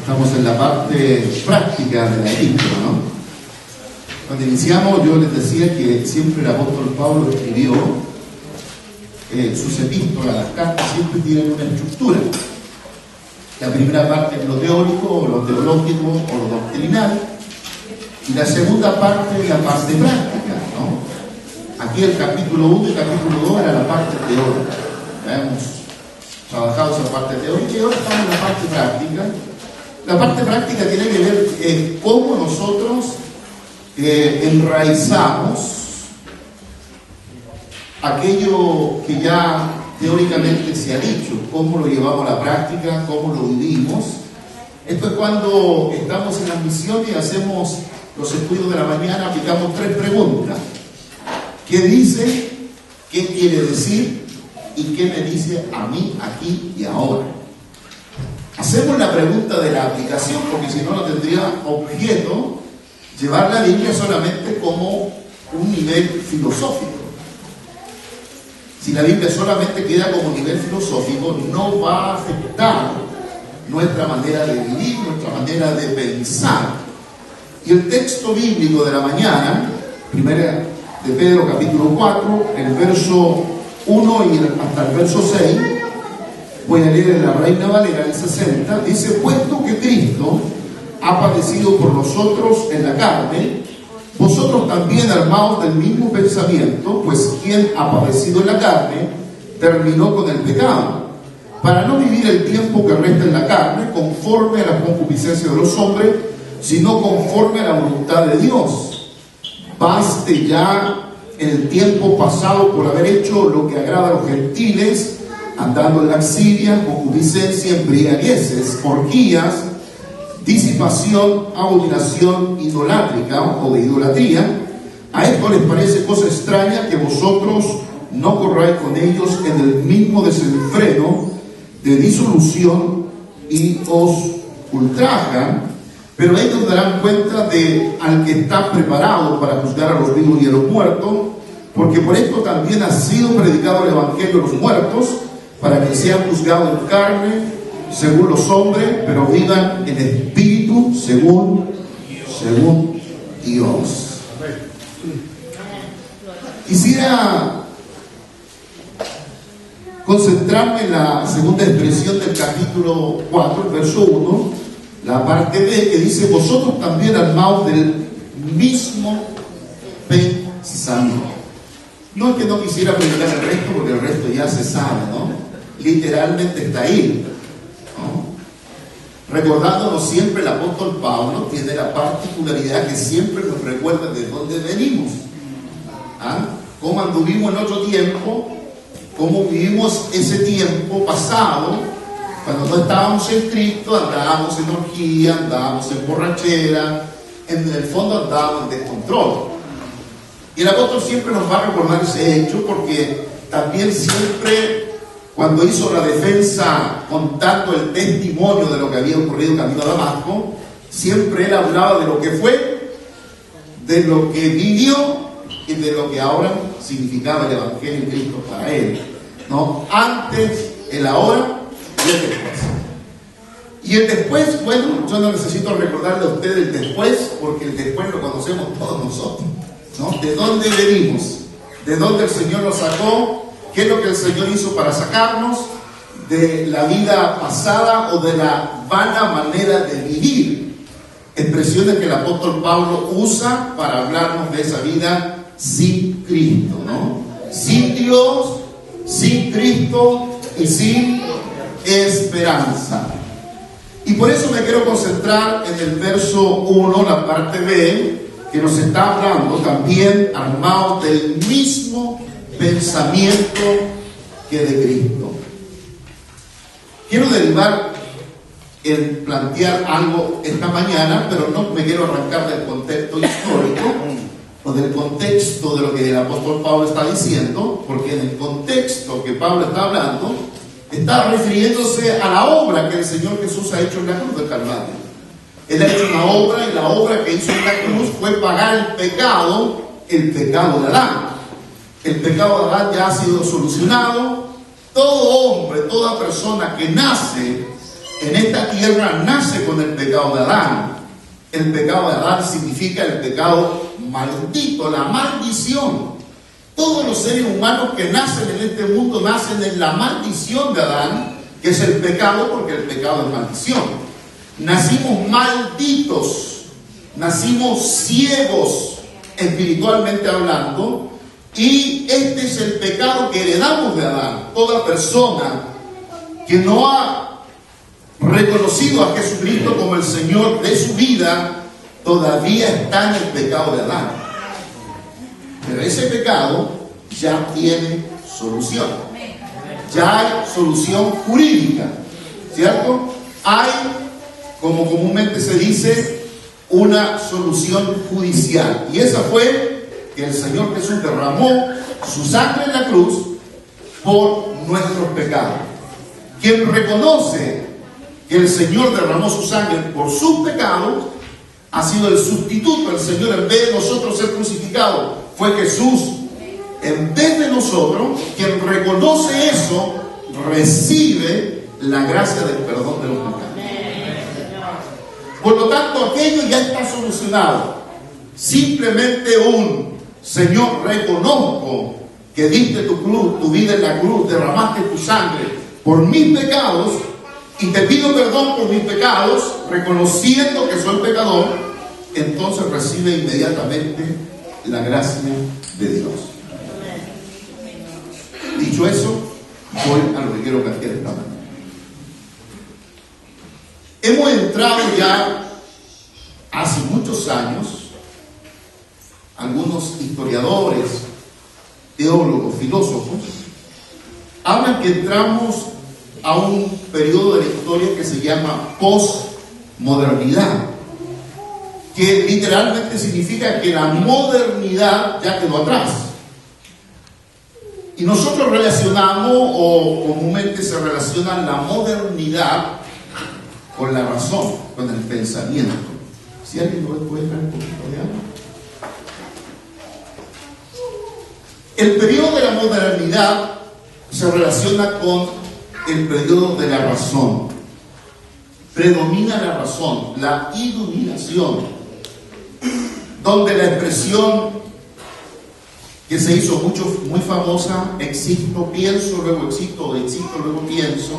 Estamos en la parte práctica de la epístola, ¿no? Cuando iniciamos yo les decía que siempre el apóstol Pablo escribió sus epístolas, las cartas siempre tienen una estructura. La primera parte es lo teórico, o lo teológico, o lo doctrinal, y la segunda parte es la parte práctica, ¿no? Aquí el capítulo 1 y el capítulo 2 era la parte teórica. Hemos trabajado esa parte teórica y ahora estamos en la parte práctica. La parte práctica tiene que ver cómo nosotros enraizamos aquello que ya teóricamente se ha dicho, cómo lo llevamos a la práctica, cómo lo vivimos. Esto es cuando estamos en la misión y hacemos los estudios de la mañana, aplicamos 3 preguntas. ¿Qué dice? ¿Qué quiere decir? ¿Y qué me dice a mí aquí y ahora? Hacemos la pregunta de la aplicación, porque si no, no tendría objeto llevar la Biblia solamente como un nivel filosófico. Si la Biblia solamente queda como nivel filosófico, no va a afectar nuestra manera de vivir, nuestra manera de pensar. Y el texto bíblico de la mañana, primera de Pedro capítulo 4, el verso 1 y hasta el verso 6, voy a leer en la Reina Valera del 60, dice: puesto que Cristo ha padecido por nosotros en la carne, vosotros también armaos del mismo pensamiento, pues quien ha padecido en la carne terminó con el pecado, para no vivir el tiempo que resta en la carne conforme a la concupiscencia de los hombres, sino conforme a la voluntad de Dios. Baste ya el tiempo pasado por haber hecho lo que agrada a los gentiles, andando en laxidia, concupiscencia, embriagueces, orgías, disipación, abominación idolátrica o de idolatría. A esto les parece cosa extraña que vosotros no corráis con ellos en el mismo desenfreno de disolución y os ultrajan, pero ellos darán cuenta de al que está preparado para juzgar a los vivos y a los muertos, porque por esto también ha sido predicado el evangelio a los muertos, para que sean juzgados en carne según los hombres, pero vivan en espíritu según Dios. Quisiera concentrarme en la segunda expresión del capítulo 4, el verso 1, la parte B, que dice: vosotros también armaos del mismo pensamiento. No es que no quisiera predicar el resto, porque el resto ya se sabe, ¿no? Literalmente está ahí, ¿no? Recordándonos siempre, el apóstol Pablo tiene la particularidad que siempre nos recuerda de dónde venimos, cómo anduvimos en otro tiempo, cómo vivimos ese tiempo pasado, cuando no estábamos en Cristo, andábamos en orgía, andábamos en borrachera, en el fondo andábamos en descontrol. Y el apóstol siempre nos va a recordar ese hecho, porque también siempre, cuando hizo la defensa contando el testimonio de lo que había ocurrido camino a Damasco, siempre él hablaba de lo que fue, de lo que vivió y de lo que ahora significaba el evangelio de Cristo para él, ¿no? Antes, el ahora y el después. Y el después, bueno, yo no necesito recordarle a ustedes el después, porque el después lo conocemos todos nosotros, ¿no? ¿De dónde venimos? ¿De dónde el Señor nos sacó? ¿Qué es lo que el Señor hizo para sacarnos de la vida pasada o de la vana manera de vivir? Expresiones que el apóstol Pablo usa para hablarnos de esa vida sin Cristo, ¿no? Sin Dios, sin Cristo y sin esperanza. Y por eso me quiero concentrar en el verso 1, la parte B, que nos está hablando también armados del mismo pensamiento que de Cristo. Quiero derivar en plantear algo esta mañana, pero no me quiero arrancar del contexto histórico o del contexto de lo que el apóstol Pablo está diciendo, porque en el contexto que Pablo está hablando está refiriéndose a la obra que el Señor Jesús ha hecho en la cruz del Calvario. Él ha hecho una obra, y la obra que hizo en la cruz fue pagar el pecado de Adán. El pecado de Adán ya ha sido solucionado. Todo hombre, toda persona que nace en esta tierra nace con el pecado de Adán. El pecado de Adán significa el pecado maldito, la maldición. Todos los seres humanos que nacen en este mundo nacen en la maldición de Adán, que es el pecado, porque el pecado es maldición. Nacimos malditos, nacimos ciegos, espiritualmente hablando, y este es el pecado que heredamos de Adán. Toda persona que no ha reconocido a Jesucristo como el Señor de su vida, todavía está en el pecado de Adán. Pero ese pecado ya tiene solución. Ya hay solución jurídica, ¿cierto? Hay, como comúnmente se dice, una solución judicial. Y esa fue que el Señor Jesús derramó su sangre en la cruz por nuestros pecados. Quien reconoce que el Señor derramó su sangre por sus pecados, ha sido el sustituto. El Señor, en vez de nosotros ser crucificados, fue Jesús en vez de nosotros. Quien reconoce eso, recibe la gracia del perdón de los pecados. Por lo tanto, aquello ya está solucionado. Simplemente Señor, reconozco que diste tu cruz, tu vida en la cruz, derramaste tu sangre por mis pecados, y te pido perdón por mis pecados, reconociendo que soy pecador. Entonces recibe inmediatamente la gracia de Dios. Dicho eso, voy a lo que quiero plantear esta mañana. Hemos entrado ya hace muchos años, algunos historiadores, teólogos, filósofos, hablan que entramos a un periodo de la historia que se llama posmodernidad, que literalmente significa que la modernidad ya quedó atrás. Y nosotros relacionamos, o comúnmente se relaciona la modernidad con la razón, con el pensamiento. Si alguien lo puede traer un poquito de agua. El periodo de la modernidad se relaciona con el periodo de la razón. Predomina la razón, la iluminación, donde la expresión que se hizo muy famosa, existo, pienso, luego existo, luego pienso,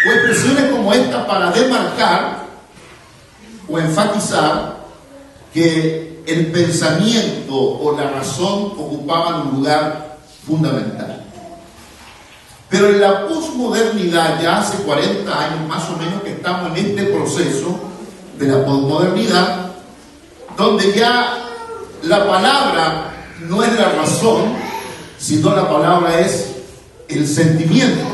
o expresiones como esta para demarcar o enfatizar que el pensamiento o la razón ocupaban un lugar fundamental. Pero en la posmodernidad, ya hace 40 años más o menos que estamos en este proceso de la posmodernidad, donde ya la palabra no es la razón, sino la palabra es el sentimiento.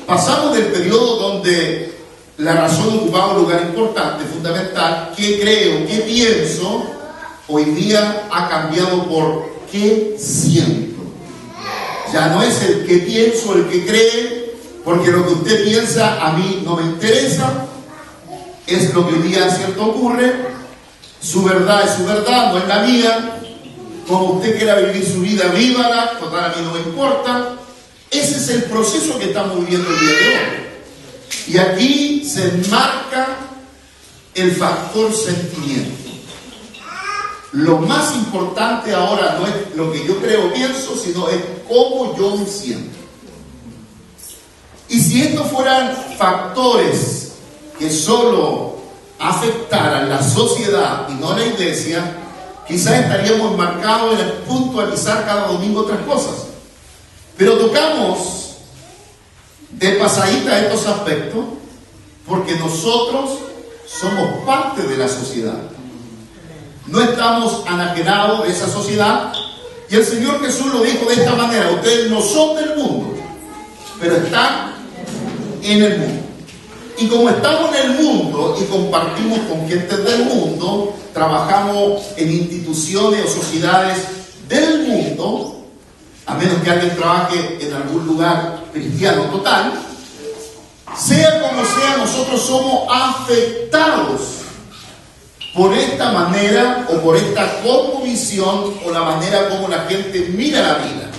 Pasamos del periodo donde la razón ocupaba un lugar importante, fundamental. ¿Qué creo? ¿Qué pienso? Hoy día ha cambiado por ¿qué siento? Ya no es el que pienso, el que cree, porque lo que usted piensa a mí no me interesa. Es lo que hoy día cierto ocurre. Su verdad es su verdad, no es la mía. Como usted quiera vivir su vida, vívala, total, a mí no me importa. Ese es el proceso que estamos viviendo el día de hoy. Y aquí se enmarca el factor sentimiento. Lo más importante ahora no es lo que yo creo o pienso, sino es cómo yo me siento. Y si estos fueran factores que solo afectaran la sociedad y no la iglesia, quizás estaríamos enmarcados en el puntualizar cada domingo otras cosas. Pero tocamos de pasadita estos aspectos porque nosotros somos parte de la sociedad. No estamos anajenados de esa sociedad. Y el Señor Jesús lo dijo de esta manera: ustedes no son del mundo, pero están en el mundo. Y como estamos en el mundo y compartimos con gente del mundo, trabajamos en instituciones o sociedades del mundo, a menos que alguien trabaje en algún lugar cristiano total, sea como sea, nosotros somos afectados por esta manera o por esta cosmovisión o la manera como la gente mira la vida.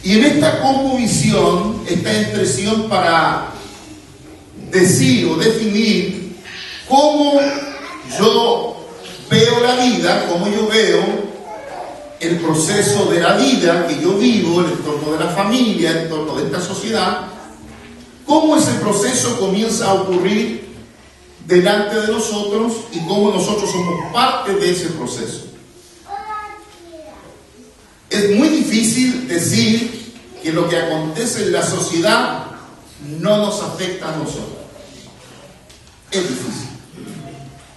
Y en esta cosmovisión, esta expresión para decir o definir cómo yo veo la vida, cómo yo veo el proceso de la vida que yo vivo, el entorno de la familia, el entorno de esta sociedad, cómo ese proceso comienza a ocurrir delante de nosotros y cómo nosotros somos parte de ese proceso. Es muy difícil decir que lo que acontece en la sociedad no nos afecta a nosotros. Es difícil.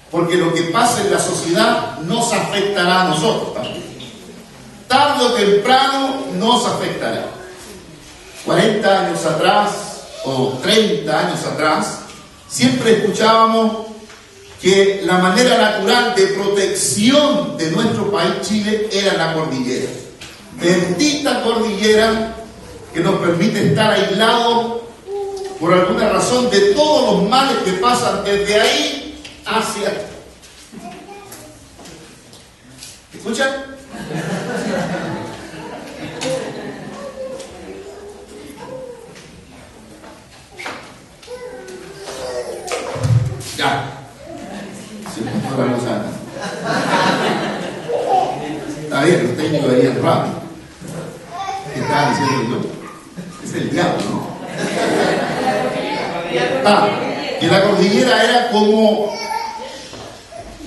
Porque lo que pasa en la sociedad nos afectará a nosotros también. Tarde o temprano nos afectará. 40 años atrás o 30 años atrás, siempre escuchábamos que la manera natural de protección de nuestro país, Chile, era la cordillera. Bendita cordillera que nos permite estar aislados por alguna razón de todos los males que pasan desde ahí hacia... ¿Escuchan? Ya. Se me fue la gusana. Está bien, los técnicos venían rápido. ¿Qué estaba diciendo yo? Es el diablo, ¿no? Que la cordillera era como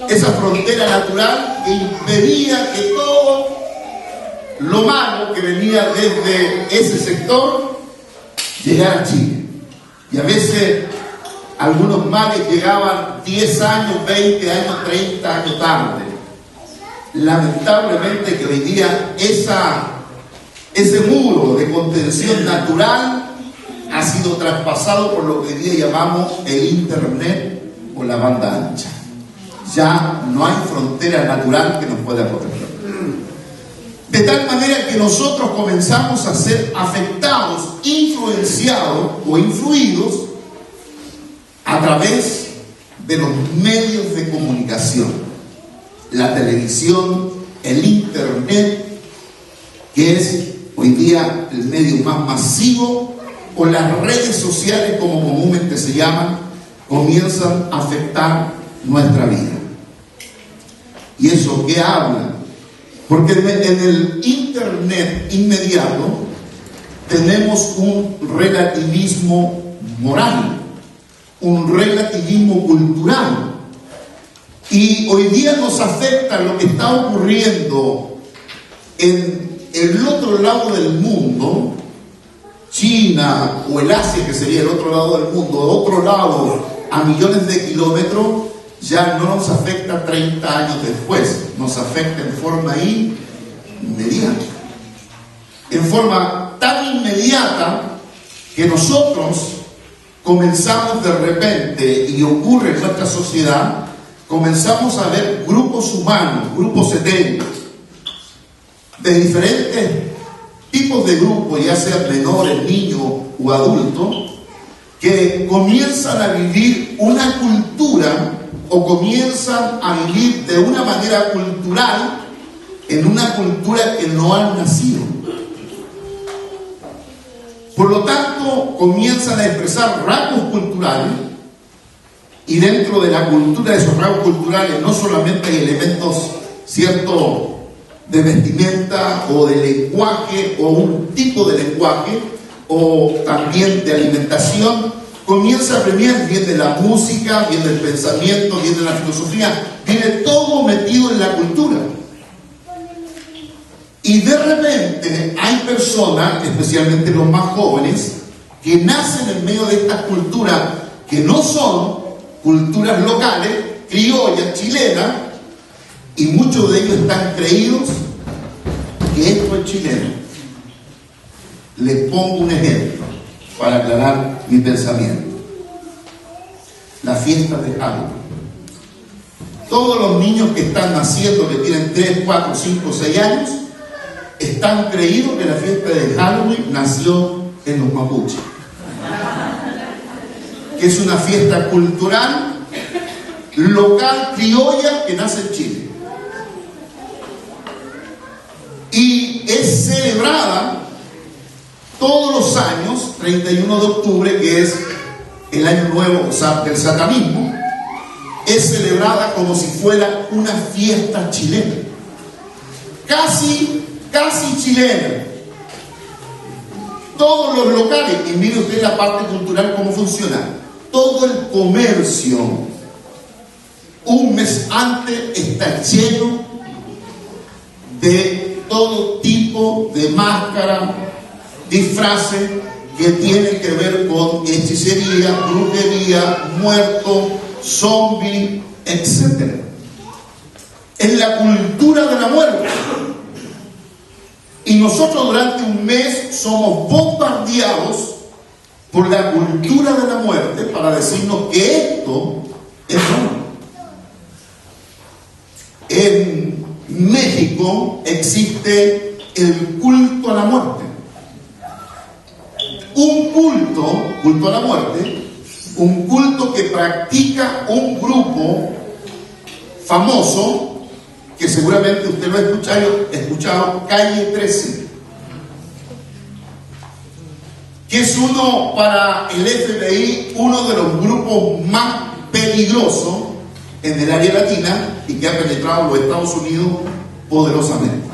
esa frontera natural que impedía que todo lo malo que venía desde ese sector llegara a Chile. Y a veces algunos males llegaban 10 años, 20 años, 30 años tarde. Lamentablemente que hoy día ese muro de contención natural ha sido traspasado por lo que hoy día llamamos el Internet o la banda ancha. Ya no hay frontera natural que nos pueda proteger. De tal manera que nosotros comenzamos a ser afectados, influenciados o influidos a través de los medios de comunicación, la televisión, el Internet, que es hoy día el medio más masivo, o las redes sociales, como comúnmente se llaman, comienzan a afectar nuestra vida. ¿Y eso qué habla? Porque en el Internet inmediato tenemos un relativismo moral, un relativismo cultural. Y hoy día nos afecta lo que está ocurriendo en el otro lado del mundo, China o el Asia, que sería el otro lado del mundo, otro lado a millones de kilómetros, ya no nos afecta 30 años después, nos afecta en forma inmediata. En forma tan inmediata que nosotros comenzamos de repente, y ocurre en nuestra sociedad, comenzamos a ver grupos humanos, grupos etéreos, de diferentes tipos de grupos, ya sean menores, niños o adultos, que comienzan a vivir una cultura o comienzan a vivir de una manera cultural en una cultura que no han nacido. Por lo tanto, comienzan a expresar rasgos culturales, y dentro de la cultura de esos rasgos culturales no solamente hay elementos ciertos de vestimenta o de lenguaje o un tipo de lenguaje o también de alimentación, comienza a premiar, viene la música, viene el pensamiento, viene la filosofía, viene todo metido en la cultura. Y de repente hay personas, especialmente los más jóvenes, que nacen en medio de estas culturas que no son culturas locales, criollas, chilenas, y muchos de ellos están creídos que esto es chileno. Les pongo un ejemplo para aclarar mi pensamiento. La fiesta de Halloween. Todos los niños que están naciendo, que tienen 3, 4, 5, 6 años, están creídos que la fiesta de Halloween nació en los mapuches, que es una fiesta cultural, local, criolla, que nace en Chile. Y es celebrada todos los años, 31 de octubre, que es el año nuevo del satanismo, es celebrada como si fuera una fiesta chilena. Casi chilena. Todos los locales, y mire usted la parte cultural cómo funciona. Todo el comercio, un mes antes, está lleno de todo tipo de máscaras, disfraces que tienen que ver con hechicería, brujería, muertos, zombies, etc. Es la cultura de la muerte. Y nosotros durante un mes somos bombardeados por la cultura de la muerte para decirnos que esto es bueno. En México existe el culto a la muerte. Un culto a la muerte, un culto que practica un grupo famoso, que seguramente usted lo ha escuchado, Calle 13, que es para el FBI uno de los grupos más peligrosos en el área latina y que ha penetrado los Estados Unidos poderosamente.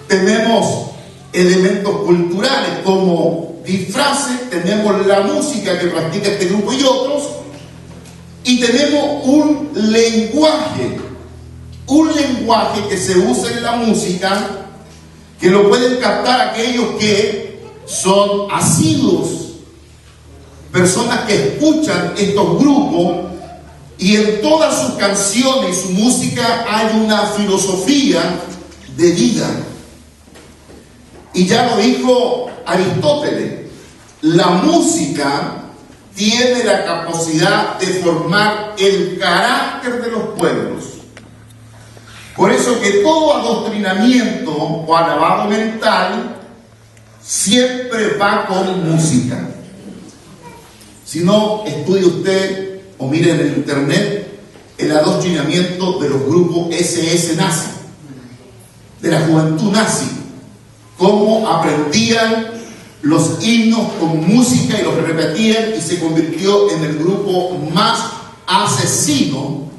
Tenemos elementos culturales como disfraces, tenemos la música que practica este grupo y otros, y tenemos un lenguaje que se usa en la música, que lo pueden captar aquellos que son asiduos, personas que escuchan estos grupos, y en todas sus canciones y su música hay una filosofía de vida. Y ya lo dijo Aristóteles, la música tiene la capacidad de formar el carácter de los pueblos. Por eso que todo adoctrinamiento o alabado mental siempre va con música. Si no, estudie usted o mire en el internet el adoctrinamiento de los grupos SS nazi, de la juventud nazi, cómo aprendían los himnos con música y los repetían, y se convirtió en el grupo más asesino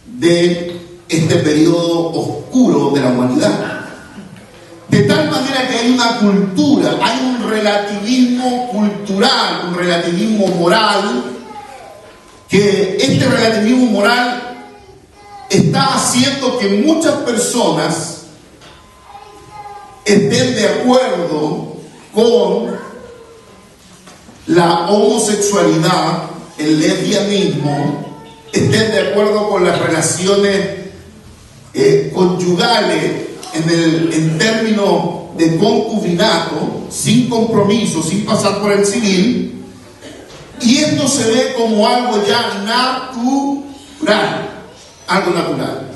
de este periodo oscuro de la humanidad. De tal manera que hay una cultura, hay un relativismo cultural, un relativismo moral, que este relativismo moral está haciendo que muchas personas estén de acuerdo con la homosexualidad, el lesbianismo, estén de acuerdo con las relaciones conyugales en términos de concubinato, sin compromiso, sin pasar por el civil, y esto se ve como algo ya natural, algo natural.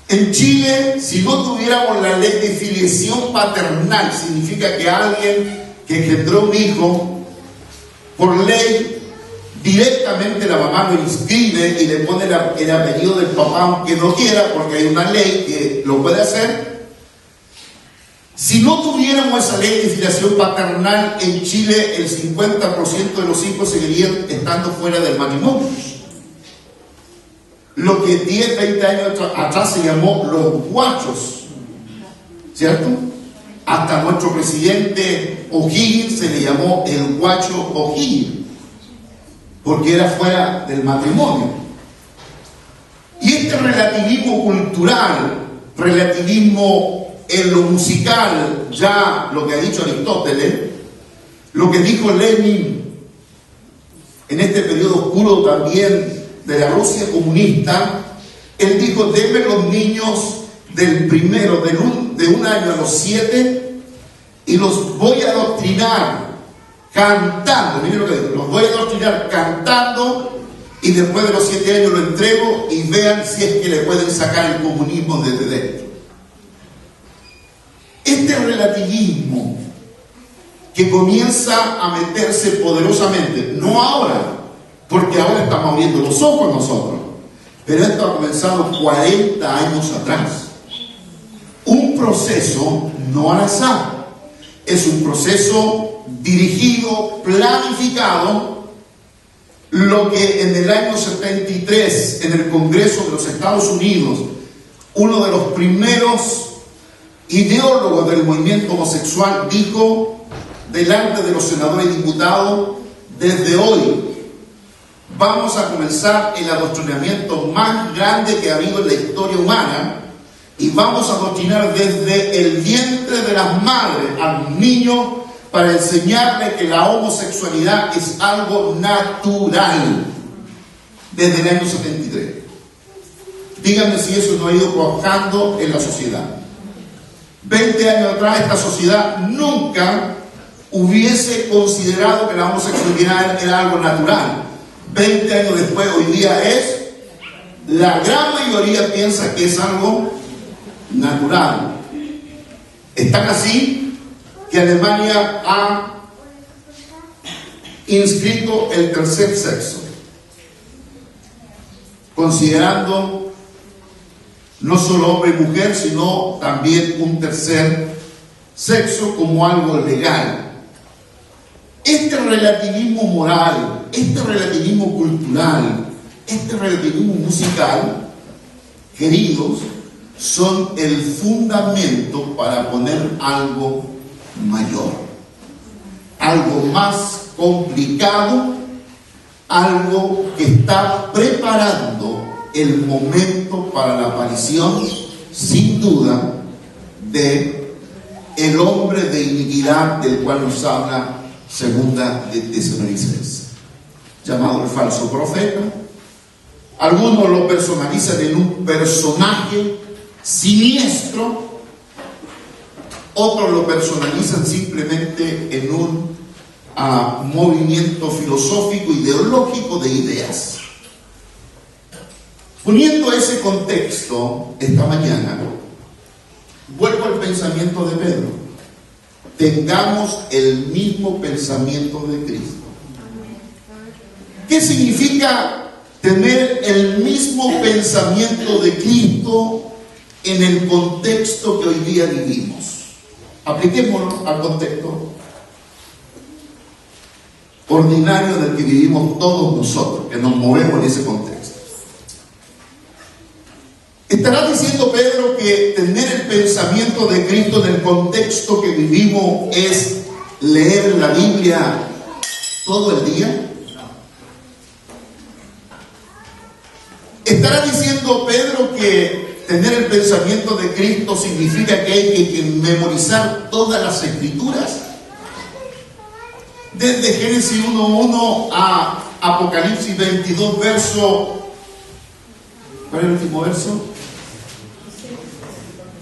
En Chile, si no tuviéramos la ley de filiación paternal, significa que alguien que engendró un hijo, por ley, directamente la mamá lo inscribe y le pone el apellido del papá, aunque no quiera, porque hay una ley que lo puede hacer. Si no tuviéramos esa ley de filiación paternal en Chile, el 50% de los hijos seguirían estando fuera del matrimonio. Lo que 10, 20 años atrás se llamó los guachos, ¿cierto? Hasta nuestro presidente O'Higgins se le llamó el guacho O'Higgins, porque era fuera del matrimonio. Y este relativismo cultural, relativismo en lo musical, ya lo que ha dicho Aristóteles, lo que dijo Lenin en este periodo oscuro también de la Rusia comunista, él dijo: denme los niños del primero, de un año a los 7, y los voy a adoctrinar cantando. Miren lo que digo: los voy a adoctrinar cantando, y después de los 7 años lo entrego, y vean si es que le pueden sacar el comunismo desde dentro. Este relativismo que comienza a meterse poderosamente, no ahora, porque ahora estamos abriendo los ojos nosotros, pero esto ha comenzado 40 años atrás. Un proceso no al azar. es un proceso dirigido, planificado, lo que en el año 73, en el Congreso de los Estados Unidos, uno de los primeros ideólogos del movimiento homosexual dijo delante de los senadores y diputados: desde hoy vamos a comenzar el adoctrinamiento más grande que ha habido en la historia humana, y vamos a adoctrinar desde el vientre de las madres a los niños para enseñarles que la homosexualidad es algo natural, desde el año 73. Díganme si eso no ha ido cuajando en la sociedad. 20 años atrás esta sociedad nunca hubiese considerado que la homosexualidad era algo natural. 20 años después, hoy día la gran mayoría piensa que es algo natural. Están así que Alemania ha inscrito el tercer sexo, considerando no solo hombre y mujer, sino también un tercer sexo como algo legal. Este relativismo moral, este relativismo cultural, este relativismo musical, queridos, son el fundamento para poner algo mayor, algo más complicado, algo que está preparando el momento para la aparición, sin duda, de el hombre de iniquidad del cual nos habla Segunda de Tesalonicenses, llamado el falso profeta. Algunos lo personalizan en un personaje siniestro, otros lo personalizan simplemente en un movimiento filosófico, ideológico de ideas. Poniendo ese contexto, esta mañana, vuelvo al pensamiento de Pedro. Tengamos el mismo pensamiento de Cristo. ¿Qué significa tener el mismo pensamiento de Cristo en el contexto que hoy día vivimos? Apliquémoslo al contexto ordinario en el que vivimos todos nosotros, que nos movemos en ese contexto. ¿Estará diciendo Pedro que tener el pensamiento de Cristo en el contexto que vivimos es leer la Biblia todo el día? ¿Estará diciendo Pedro que tener el pensamiento de Cristo significa que hay que memorizar todas las Escrituras? Desde Génesis 1:1 a Apocalipsis 22, verso... ¿Cuál es el último verso?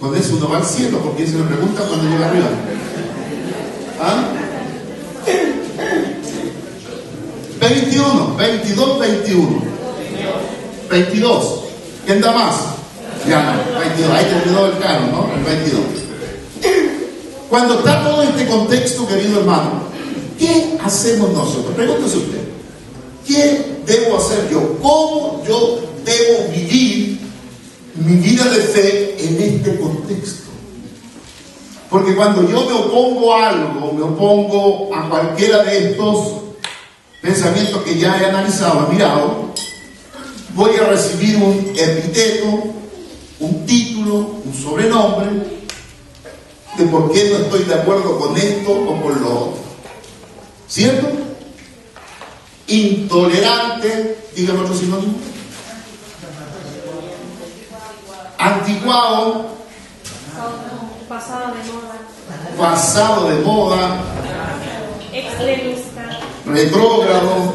Con eso uno va al cielo, porque se le pregunta cuando llega arriba. ¿Ah? 21, 22, 21. 22. ¿Quién da más? Ya no, 22. Ahí terminó el canon, ¿no? El 22. Cuando está todo este contexto, querido hermano, ¿qué hacemos nosotros? Pregúntese usted. ¿Qué debo hacer yo? ¿Cómo yo debo vivir mi vida de fe en este contexto? Porque cuando yo me opongo a algo, me opongo a cualquiera de estos pensamientos que ya he analizado, he mirado, voy a recibir un epíteto, un título, un sobrenombre de por qué no estoy de acuerdo con esto o con lo otro. ¿Cierto? Intolerante, dígame otro sinónimo. Anticuado, pasado de moda, extremista, retrógrado,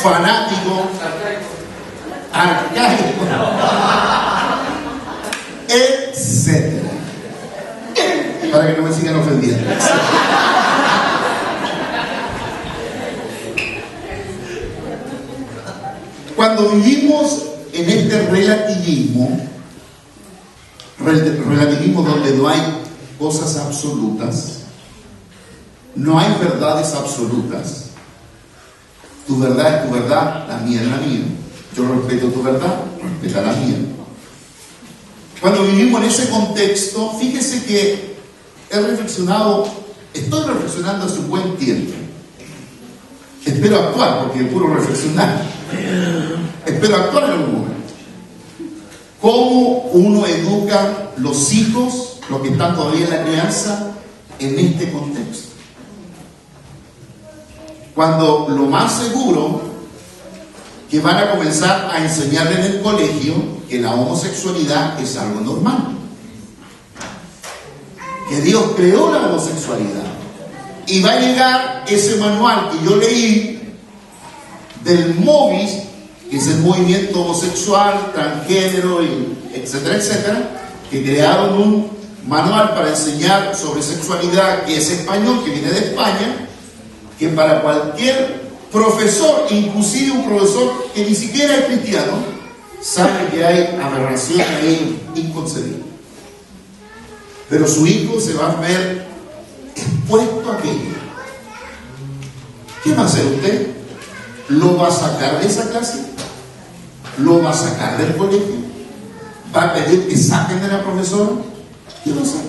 fanático, arcaico, etcétera. Para que no me sigan ofendiendo. Cuando vivimos en este relativismo donde no hay cosas absolutas, no hay verdades absolutas. Tu verdad es tu verdad, la mía es la mía. Yo respeto tu verdad, respeta la mía. Cuando vivimos en ese contexto, fíjese que estoy reflexionando hace un buen tiempo. Espero actuar, porque puro reflexionar. Espero actuar en algún momento. ¿Cómo uno educa los hijos, los que están todavía en la crianza, en este contexto? Cuando lo más seguro que van a comenzar a enseñarle en el colegio que la homosexualidad es algo normal, que Dios creó la homosexualidad, y va a llegar ese manual que yo leí del MOVIS, que es el movimiento homosexual, transgénero, etcétera, etcétera, que crearon un manual para enseñar sobre sexualidad, que es español, que viene de España, que para cualquier profesor, inclusive un profesor que ni siquiera es cristiano, sabe que hay aberración ahí inconcebible. Pero su hijo se va a ver expuesto a aquello. ¿Qué va a hacer usted? ¿Lo va a sacar de esa clase? ¿Lo va a sacar del colegio? ¿Va a pedir que saquen de la profesora? ¿Qué va a hacer?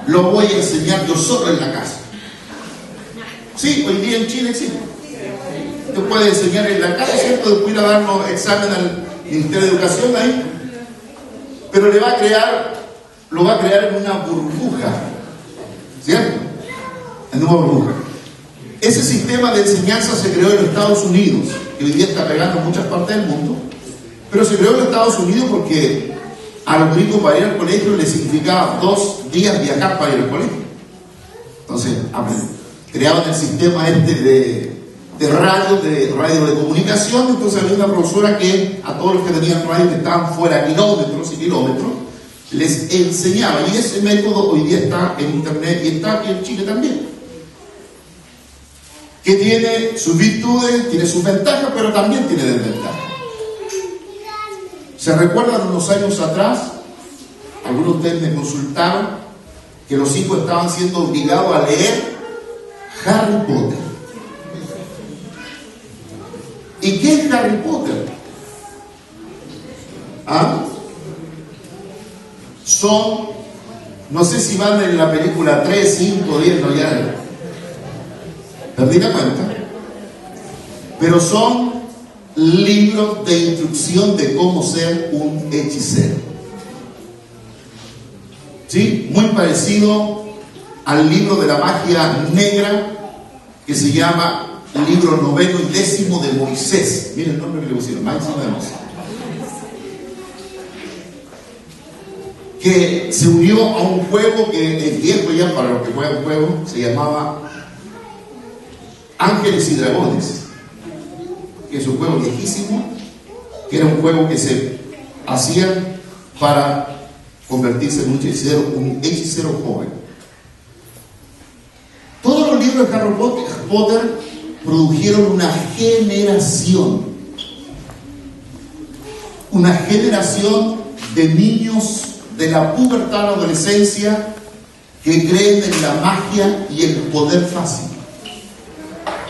Lo voy a enseñar yo solo en la casa. Sí, hoy día en Chile sí. Usted puede enseñar en la casa, ¿cierto? Después ir a darnos examen al Ministerio de Educación ahí. Pero lo va a crear en una burbuja. ¿Cierto? En una burbuja. Ese sistema de enseñanza se creó en los Estados Unidos, que hoy día está pegando en muchas partes del mundo, pero se creó en los Estados Unidos porque a los gringos para ir al colegio les significaba 2 días viajar para ir al colegio. Entonces, crearon el sistema de radio de comunicación. Entonces había una profesora que a todos los que tenían radio que estaban fuera kilómetros y kilómetros, les enseñaba, y ese método hoy día está en internet y está aquí en Chile también, que tiene sus virtudes, tiene sus ventajas, pero también tiene desventajas. ¿Se recuerdan unos años atrás? Algunos de ustedes me consultaron que los hijos estaban siendo obligados a leer Harry Potter. ¿Y qué es Harry Potter? Son, no sé si van en la película 3, 5, 10, no ya perdí la cuenta, pero son libros de instrucción de cómo ser un hechicero. ¿Sí? Muy parecido al libro de la magia negra que se llama el libro 9 y 10 de Moisés. Miren el nombre que le pusieron, máximo de Moisés. Que se unió a un juego que es viejo ya para los que juegan juego, se llamaba Ángeles y Dragones, que es un juego viejísimo, que era un juego que se hacía para convertirse en un hechicero joven. Todos los libros de Harry Potter produjeron una generación de niños de la pubertad a la adolescencia que creen en la magia y el poder fácil,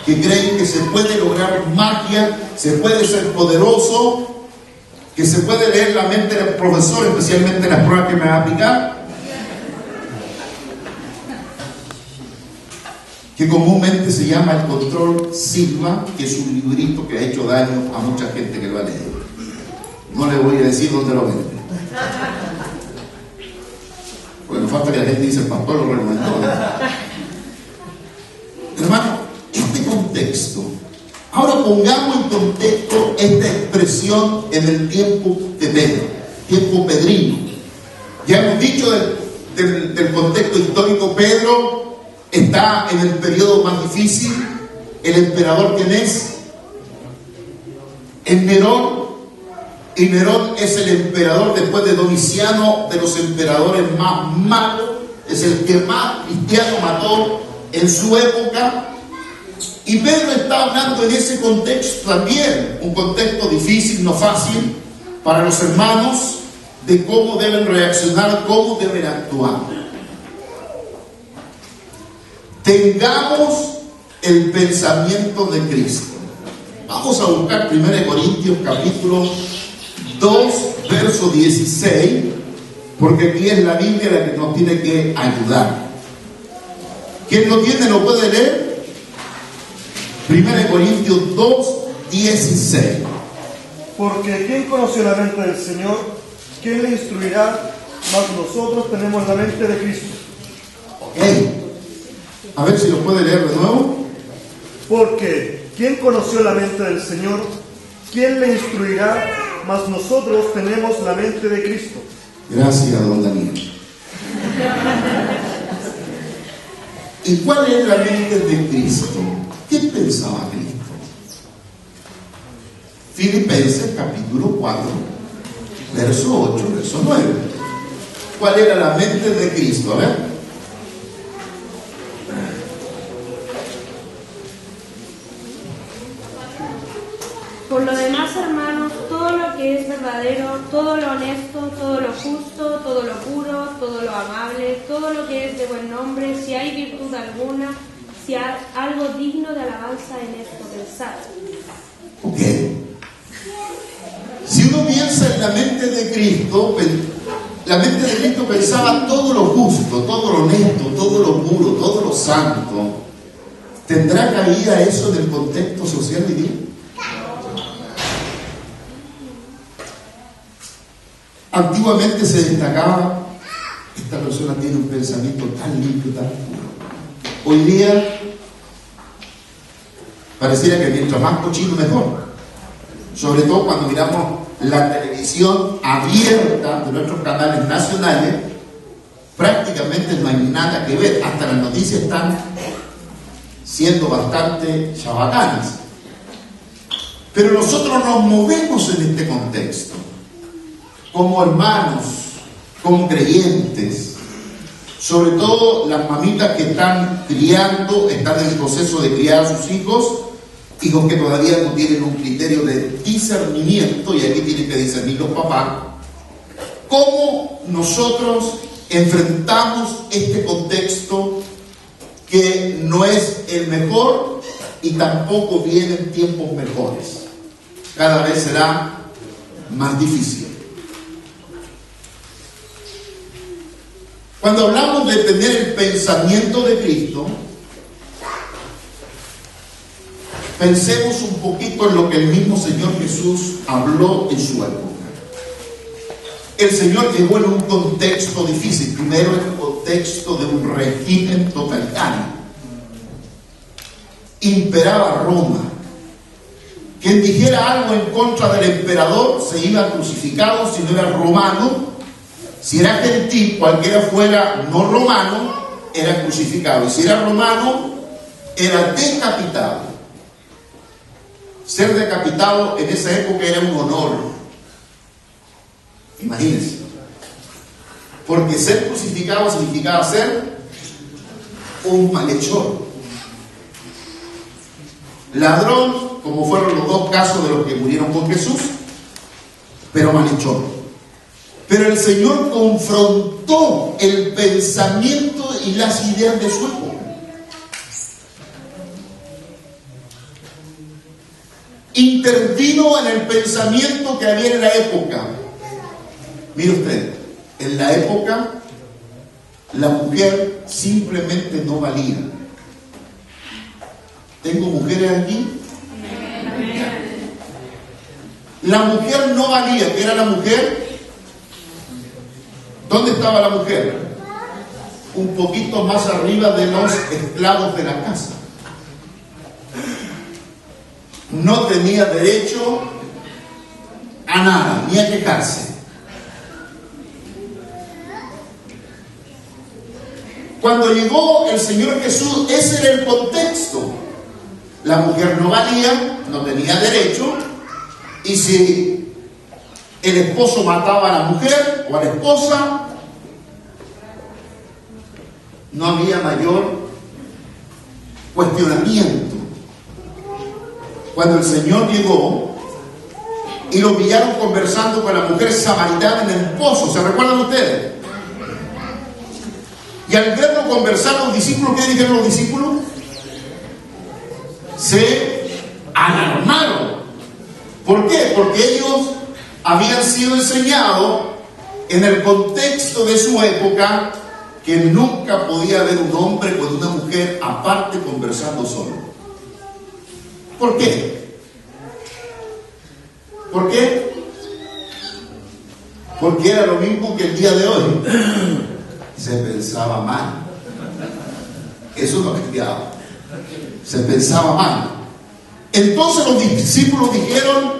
que creen que se puede lograr magia, se puede ser poderoso, que se puede leer la mente del profesor, especialmente las pruebas que me va a aplicar, que comúnmente se llama el control Sigma, que es un librito que ha hecho daño a mucha gente que lo ha leído. No le voy a decir dónde lo vende. Bueno, falta que la gente dice, el pastor lo recomendó. Hermano, este contexto, ahora pongamos en contexto esta expresión en el tiempo de Pedro, tiempo pedrino. Ya hemos dicho del contexto histórico. Pedro está en el periodo más difícil. El emperador, ¿quién es? Es Nerón. Y Nerón es el emperador después de Domiciano, de los emperadores más malos, es el que más cristianos mató en su época. Y Pedro está hablando en ese contexto también, un contexto difícil, no fácil, para los hermanos, de cómo deben reaccionar, cómo deben actuar. Tengamos el pensamiento de Cristo. Vamos a buscar 1 Corintios capítulo 2, verso 16, porque aquí es la Biblia la que nos tiene que ayudar. ¿Quién lo tiene lo puede leer? 1 Corintios 2, 16. Porque ¿quién conoció la mente del Señor? ¿Quién le instruirá? Mas nosotros tenemos la mente de Cristo. Ok. A ver si lo puede leer de nuevo. Porque ¿quién conoció la mente del Señor? ¿Quién le instruirá? Mas nosotros tenemos la mente de Cristo. Gracias, don Daniel. ¿Y cuál es la mente de Cristo? ¿Qué pensaba Cristo? Filipenses capítulo 4, verso 8, verso 9. ¿Cuál era la mente de Cristo? A ver. Por lo demás, hermanos, todo lo que es verdadero, todo lo honesto, todo lo justo, todo lo puro, todo lo amable, todo lo que es de buen nombre, si hay virtud alguna, si hay algo digno de alabanza, en esto pensad. Ok. Si uno piensa en la mente de Cristo, la mente de Cristo pensaba todo lo justo, todo lo honesto, todo lo puro, todo lo santo. ¿Tendrá cabida eso en el contexto social hoy día? Antiguamente se destacaba, esta persona tiene un pensamiento tan limpio, tan puro. Hoy día pareciera que mientras más cochino mejor. Sobre todo cuando miramos la televisión abierta de nuestros canales nacionales, prácticamente no hay nada que ver. Hasta las noticias están siendo bastante chabacanas. Pero nosotros nos movemos en este contexto. Como hermanos, como creyentes, sobre todo las mamitas que están criando, están en el proceso de criar a sus hijos que todavía no tienen un criterio de discernimiento, y aquí tienen que discernir los papás, cómo nosotros enfrentamos este contexto que no es el mejor y tampoco vienen tiempos mejores. Cada vez será más difícil. Cuando hablamos de tener el pensamiento de Cristo, pensemos un poquito en lo que el mismo Señor Jesús habló en su época. El Señor llegó en un contexto difícil. Primero, en el contexto de un régimen totalitario. Imperaba Roma. Quien dijera algo en contra del emperador se iba crucificado si no era romano. Si era gentil, cualquiera fuera no romano, era crucificado. Y si era romano, era decapitado. Ser decapitado en esa época era un honor. Imagínense. Porque ser crucificado significaba ser un malhechor. Ladrón, como fueron los dos casos de los que murieron con Jesús, pero malhechor. Pero el Señor confrontó el pensamiento y las ideas de su época. Intervino en el pensamiento que había en la época. Mire usted, en la época la mujer simplemente no valía. ¿Tengo mujeres aquí? La mujer no valía. ¿Qué era la mujer? ¿Dónde estaba la mujer? Un poquito más arriba de los esclavos de la casa. No tenía derecho a nada, ni a quejarse. Cuando llegó el Señor Jesús, ese era el contexto. La mujer no valía, no tenía derecho, y si el esposo mataba a la mujer o a la esposa, no había mayor cuestionamiento. Cuando el Señor llegó y lo pillaron conversando con la mujer samaritana en el pozo, ¿se recuerdan ustedes? Y al verlo conversar los discípulos, ¿qué dijeron los discípulos? Se alarmaron. ¿Por qué? Porque ellos habían sido enseñados en el contexto de su época que nunca podía haber un hombre con una mujer aparte conversando solo. ¿Por qué? ¿Por qué? Porque era lo mismo que el día de hoy. Se pensaba mal. Eso no ha cambiado. Se pensaba mal. Entonces los discípulos dijeron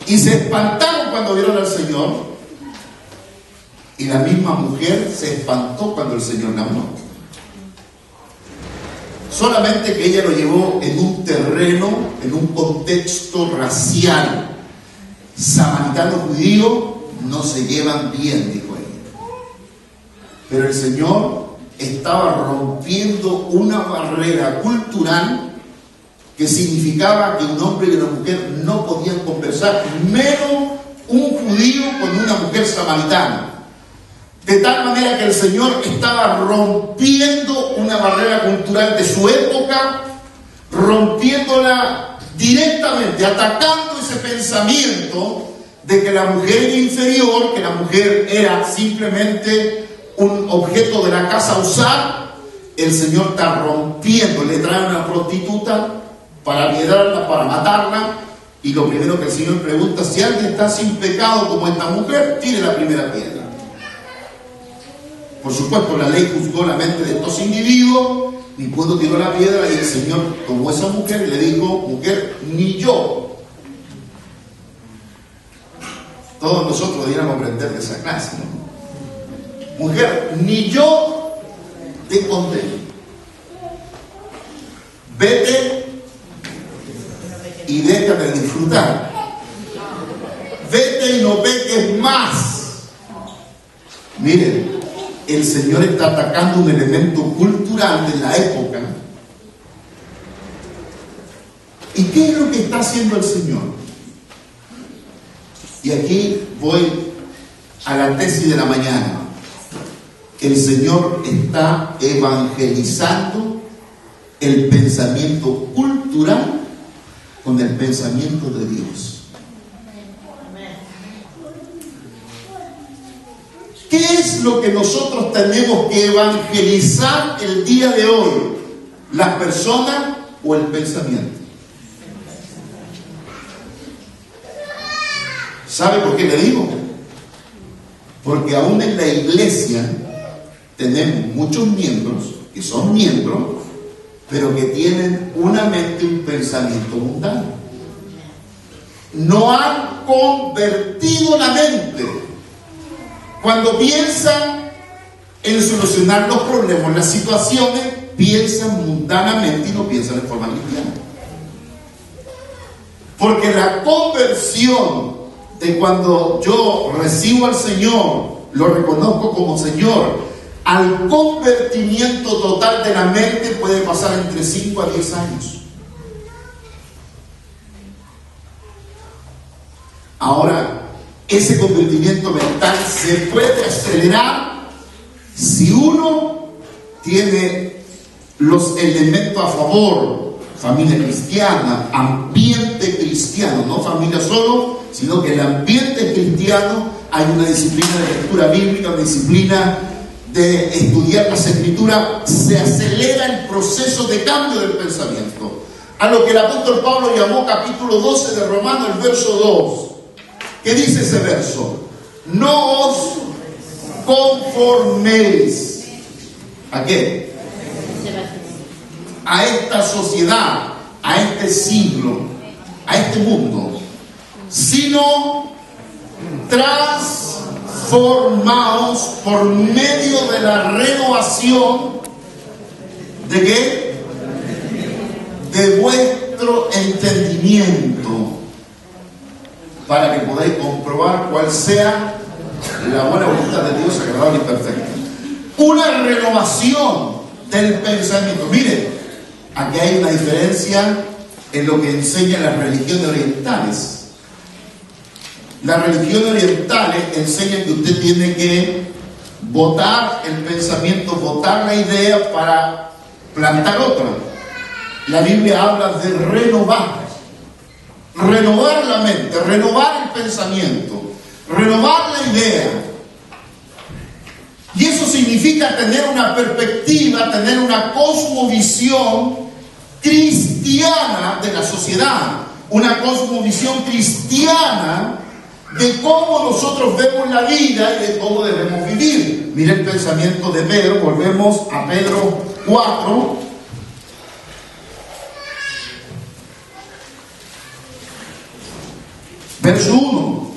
y se espantaron cuando vieron al Señor. Y la misma mujer se espantó cuando el Señor la habló. Solamente que ella lo llevó en un terreno, en un contexto racial. Samaritano-judío no se llevan bien, dijo ella. Pero el Señor estaba rompiendo una barrera cultural que significaba que un hombre y una mujer no podían conversar, menos un judío con una mujer samaritana. De tal manera que el Señor estaba rompiendo una barrera cultural de su época, rompiéndola directamente, atacando ese pensamiento de que la mujer era inferior, que la mujer era simplemente un objeto de la casa a usar. El Señor está rompiendo, le trae una prostituta para violarla, para matarla, y lo primero que el Señor pregunta: si alguien está sin pecado como esta mujer, tire la primera piedra. Por supuesto, la ley juzgó la mente de estos individuos, y cuando tiró la piedra, y el Señor tomó a esa mujer y le dijo: mujer, ni yo. Todos nosotros deberíamos aprender de esa clase, ¿no? Mujer, ni yo te condeno. Vete y déjame disfrutar. Vete y no peques más. Miren, el Señor está atacando un elemento cultural de la época. ¿Y qué es lo que está haciendo el Señor? Y aquí voy a la tesis de la mañana. El Señor está evangelizando el pensamiento cultural con el pensamiento de Dios. ¿Qué es lo que nosotros tenemos que evangelizar el día de hoy? ¿Las personas o el pensamiento? ¿Sabe por qué le digo? Porque aún en la iglesia tenemos muchos miembros que son miembros, pero que tienen una mente, un pensamiento mundano. No han convertido la mente. Cuando piensan en solucionar los problemas, las situaciones, piensan mundanamente y no piensan en forma cristiana. Porque la conversión de cuando yo recibo al Señor, lo reconozco como Señor, al convertimiento total de la mente puede pasar entre 5 a 10 años. Ahora, ese convertimiento mental se puede acelerar si uno tiene los elementos a favor: familia cristiana, ambiente cristiano, no familia solo, sino que el ambiente cristiano, hay una disciplina de lectura bíblica, una disciplina de estudiar las escrituras, se acelera el proceso de cambio del pensamiento. A lo que el apóstol Pablo llamó capítulo 12 de Romanos, el verso 2. ¿Qué dice ese verso? No os conforméis. ¿A qué? A esta sociedad, a este siglo, a este mundo, sino transformaos por medio de la renovación ¿de qué? De vuestro entendimiento, para que podáis comprobar cuál sea la buena voluntad de Dios, agradable y perfecta. Una renovación del pensamiento. Miren, aquí hay una diferencia en lo que enseñan las religiones orientales. Las religiones orientales enseñan que usted tiene que botar el pensamiento, botar la idea para plantar otra. La Biblia habla de renovar la mente, renovar el pensamiento. renovar la idea. Y eso significa tener una perspectiva, tener una cosmovisión cristiana de la sociedad, una cosmovisión cristiana de cómo nosotros vemos la vida y de cómo debemos vivir. Mire el pensamiento de Pedro, volvemos a Pedro 4. Verso 1.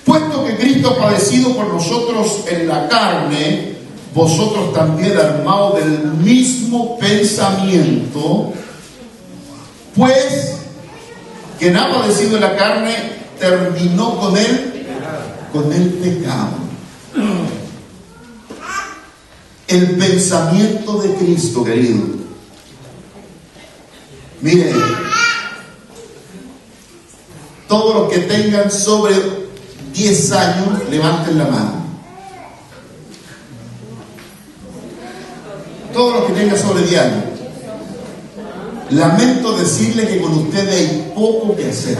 Puesto que Cristo ha padecido por nosotros en la carne, vosotros también armados del mismo pensamiento, pues quien ha padecido en la carne terminó con el pecado. El pensamiento de Cristo, querido. Miren, todos los que tengan sobre 10 años, levanten la mano. Todos los que tengan sobre 10 años. Lamento decirles que con ustedes hay poco que hacer.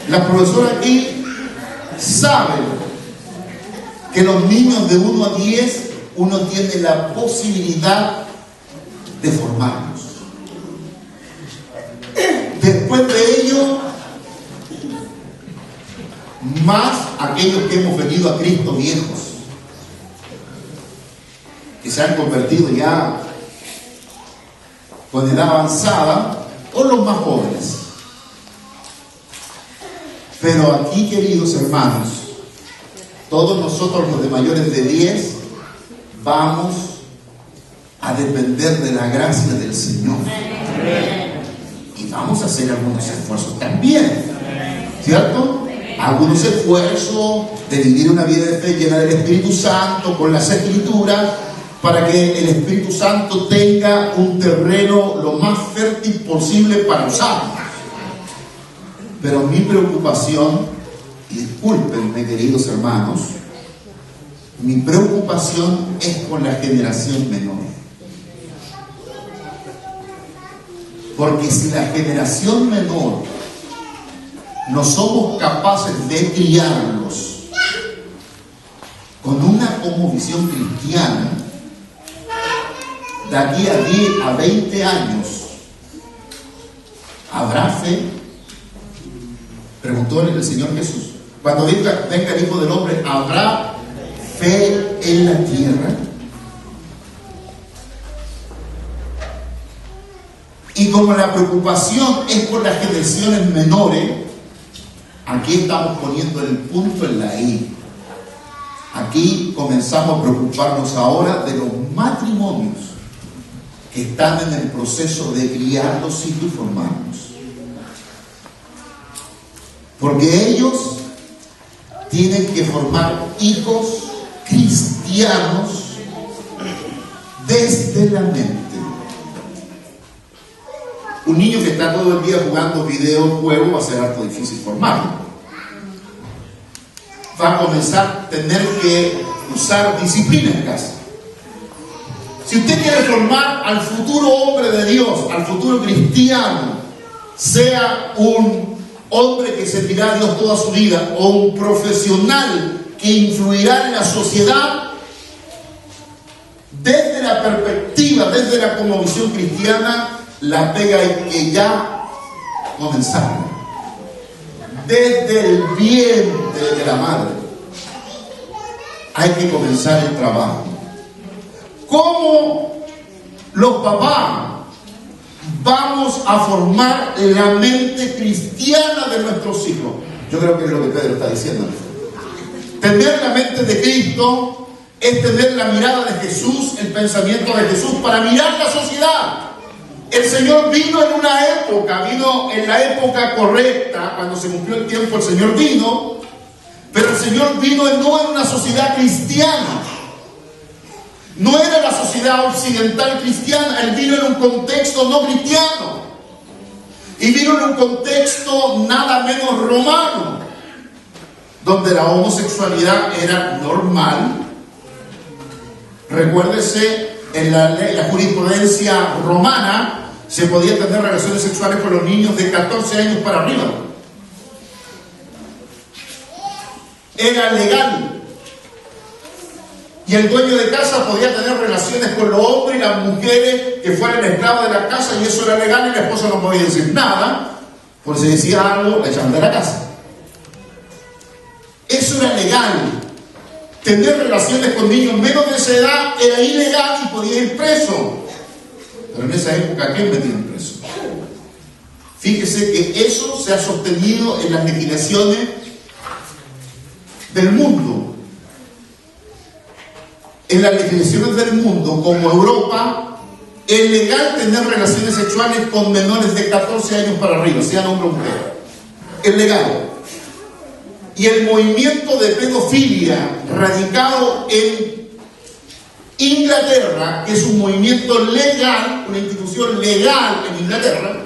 Las profesoras aquí saben que los niños de 1 a 10, uno tiene la posibilidad de formarlos. Después de ello, más aquellos que hemos venido a Cristo viejos, que se han convertido ya con edad avanzada, o los más jóvenes. Pero aquí, queridos hermanos, todos nosotros los de mayores de 10 vamos a depender de la gracia del Señor. Y vamos a hacer algunos esfuerzos también, ¿cierto? Algunos esfuerzos de vivir una vida de fe llena del Espíritu Santo, con las Escrituras, para que el Espíritu Santo tenga un terreno lo más fértil posible para usarlo. Pero mi preocupación, y discúlpenme, queridos hermanos, mi preocupación es con la generación menor. Porque si la generación menor no somos capaces de criarlos con una cosmovisión cristiana, de aquí a 10 a 20 años, ¿habrá fe? Preguntó el Señor Jesús. Cuando venga el Hijo del Hombre, ¿habrá fe en la tierra? Y como la preocupación es por las generaciones menores, aquí estamos poniendo el punto en la I. Aquí comenzamos a preocuparnos ahora de los matrimonios que están en el proceso de criar los hijos y formarlos. Porque ellos tienen que formar hijos cristianos desde la mente. Un niño que está todo el día jugando videojuegos va a ser harto difícil formarlo. Va a comenzar a tener que usar disciplina en casa. Si usted quiere formar al futuro hombre de Dios, al futuro cristiano, sea un hombre que servirá a Dios toda su vida o un profesional que influirá en la sociedad, desde la perspectiva, desde la cosmovisión cristiana, la pega hay que ya comenzar. Desde el vientre de la madre hay que comenzar el trabajo. ¿Cómo los papás vamos a formar la mente cristiana de nuestros hijos? Yo creo que es lo que Pedro está diciendo. Tener la mente de Cristo es tener la mirada de Jesús, el pensamiento de Jesús, para mirar la sociedad. El Señor vino en una época, vino en la época correcta, cuando se cumplió el tiempo el Señor vino, pero el Señor vino no en una sociedad cristiana, no era la sociedad occidental cristiana, Él vino en un contexto no cristiano, y vino en un contexto nada menos romano, donde la homosexualidad era normal. Recuérdese, en la jurisprudencia romana, se podía tener relaciones sexuales con los niños de 14 años para arriba. Era legal. Y el dueño de casa podía tener relaciones con los hombres y las mujeres que fueran esclavos de la casa, y eso era legal, y la esposa no podía decir nada, porque si decía algo, la echaban de la casa. Eso era legal. Tener relaciones con niños menos de esa edad era ilegal y podía ir preso. Pero en esa época, ¿a quién metían preso? Fíjese que eso se ha sostenido en las legislaciones del mundo. En las legislaciones del mundo, como Europa, es legal tener relaciones sexuales con menores de 14 años para arriba, sean hombre o mujer. Es legal. Y el movimiento de pedofilia radicado en Inglaterra, que es un movimiento legal, una institución legal en Inglaterra,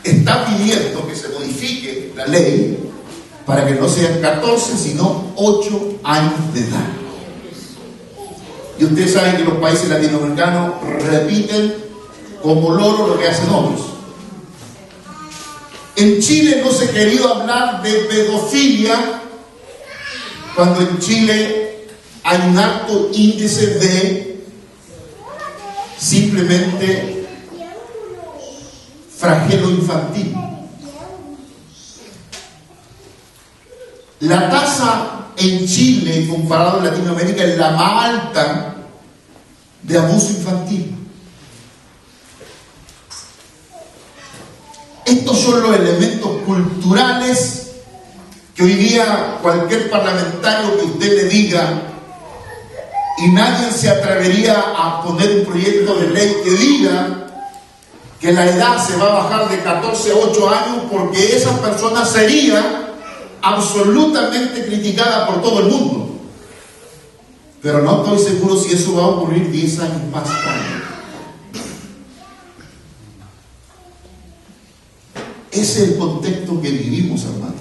está pidiendo que se modifique la ley para que no sean 14, sino 8 años de edad. Y ustedes saben que los países latinoamericanos repiten como loro lo que hacen otros. En Chile no se ha querido hablar de pedofilia cuando en Chile hay un alto índice de simplemente flagelo infantil. La tasa en Chile, comparado en Latinoamérica, es la más alta de abuso infantil. Estos son los elementos culturales que hoy día cualquier parlamentario que usted le diga, y nadie se atrevería a poner un proyecto de ley que diga que la edad se va a bajar de 14 a 8 años, porque esa persona sería absolutamente criticada por todo el mundo. Pero no estoy seguro si eso va a ocurrir 10 años más tarde. Ese es el contexto que vivimos, hermano.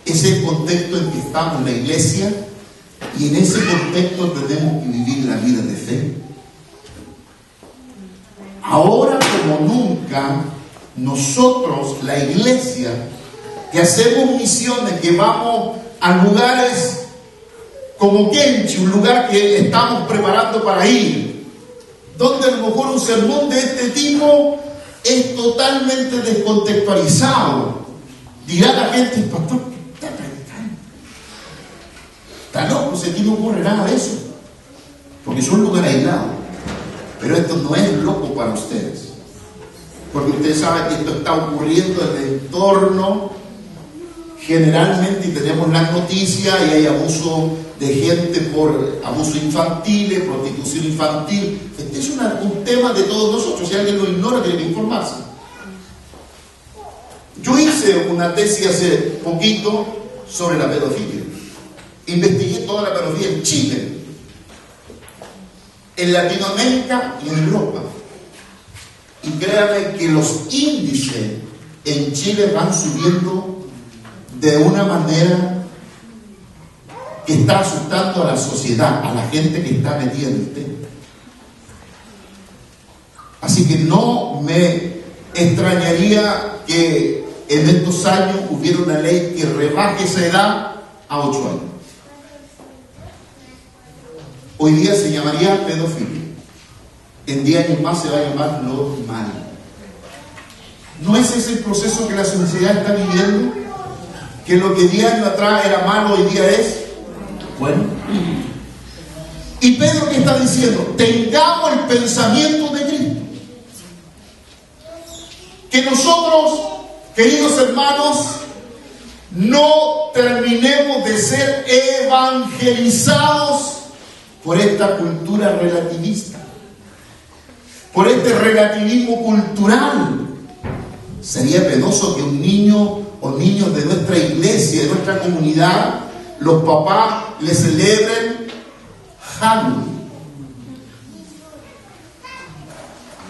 Ese es el contexto en que estamos en la iglesia, y en ese contexto tenemos que vivir la vida de fe. Ahora como nunca, nosotros, la iglesia, que hacemos misiones, que vamos a lugares como Kenchi, un lugar que estamos preparando para ir, donde a lo mejor un sermón de este tipo es totalmente descontextualizado. Dirá la gente: el pastor, ¿qué está predicando? Está loco, si aquí no ocurre nada de eso, porque es un lugar aislado. Pero esto no es loco para ustedes, porque ustedes saben que esto está ocurriendo en el entorno generalmente, y tenemos las noticias, y hay abuso de gente por abuso infantil, prostitución infantil. Este es un tema de todos nosotros. Si alguien lo ignora, tiene que informarse. Yo hice una tesis hace poquito sobre la pedofilia. Investigué toda la pedofilia en Chile, en Latinoamérica y en Europa. Y créanme que los índices en Chile van subiendo de una manera que está asustando a la sociedad, a la gente que está metida en el tema. Así que no me extrañaría que en estos años hubiera una ley que rebaje esa edad a 8 años. Hoy día se llamaría pedofilia. En 10 años más se va a llamar normal. ¿No es ese el proceso que la sociedad está viviendo? Que lo que 10 años atrás era malo, hoy día es bueno. Y Pedro, ¿qué está diciendo? Tengamos el pensamiento de Cristo. Que nosotros, queridos hermanos, no terminemos de ser evangelizados por esta cultura relativista, por este relativismo cultural. Sería penoso que un niño o niños de nuestra iglesia, de nuestra comunidad, los papás le celebren Halloween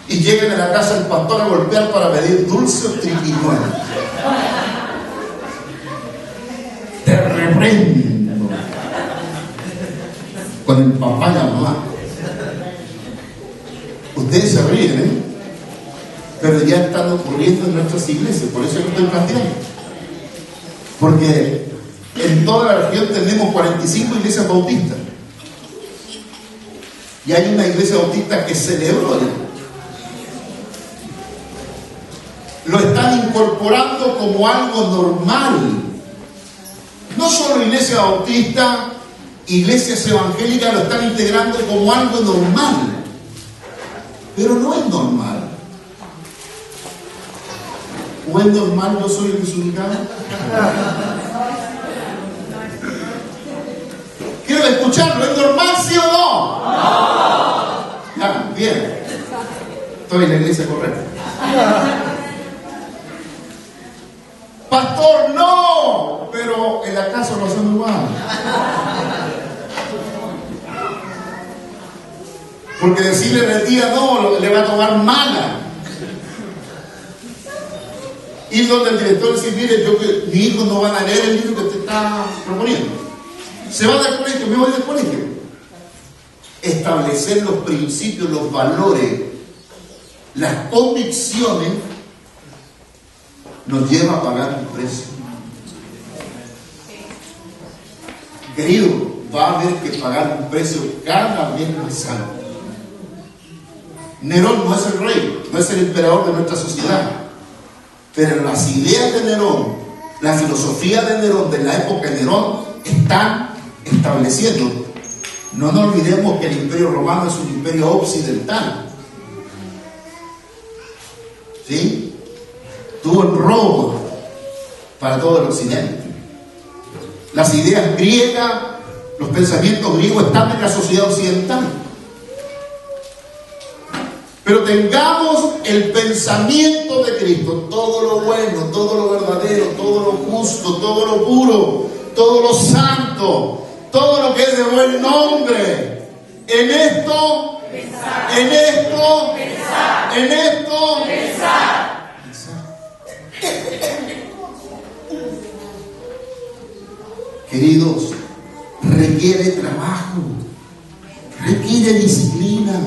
y lleguen a la casa del pastor a golpear para pedir dulce o triquiñuela. Te reprendo con el papá y la mamá. Ustedes se ríen, ¿eh? pero ya están ocurriendo en nuestras iglesias. Por eso yo estoy planteando, porque en toda la región tenemos 45 iglesias bautistas y hay una iglesia bautista que celebró ya. Lo están incorporando como algo normal. No solo iglesia bautista, iglesias evangélicas lo están integrando como algo normal, pero no es normal. ¿O es normal yo soy el desubicado? Quiero escucharlo, ¿es normal sí o no? Ya, bien. Estoy en la iglesia correcta. Pastor, no, pero en la casa lo hacemos igual. Porque decirle en el día no, le va a tomar mala. Ir donde el director y decir, mire, mi hijo no van a leer el libro que te está proponiendo. Se va del colegio, me voy del colegio. Establecer los principios, los valores, las convicciones, nos lleva a pagar un precio. Querido, va a haber que pagar un precio cada vez más alto. Nerón no es el rey, no es el emperador de nuestra sociedad, pero las ideas de Nerón, la filosofía de Nerón, de la época de Nerón, están estableciendo. No nos olvidemos que el imperio romano es un imperio occidental, ¿sí? Tuvo en Roma para todo el occidente. Las ideas griegas, los pensamientos griegos están en la sociedad occidental. Pero tengamos el pensamiento de Cristo, todo lo bueno, todo lo verdadero, todo lo justo, todo lo puro, todo lo santo, todo lo que es de buen nombre. En esto, pensar. En esto, pensar. En esto, pensar. Queridos, requiere trabajo, requiere disciplina,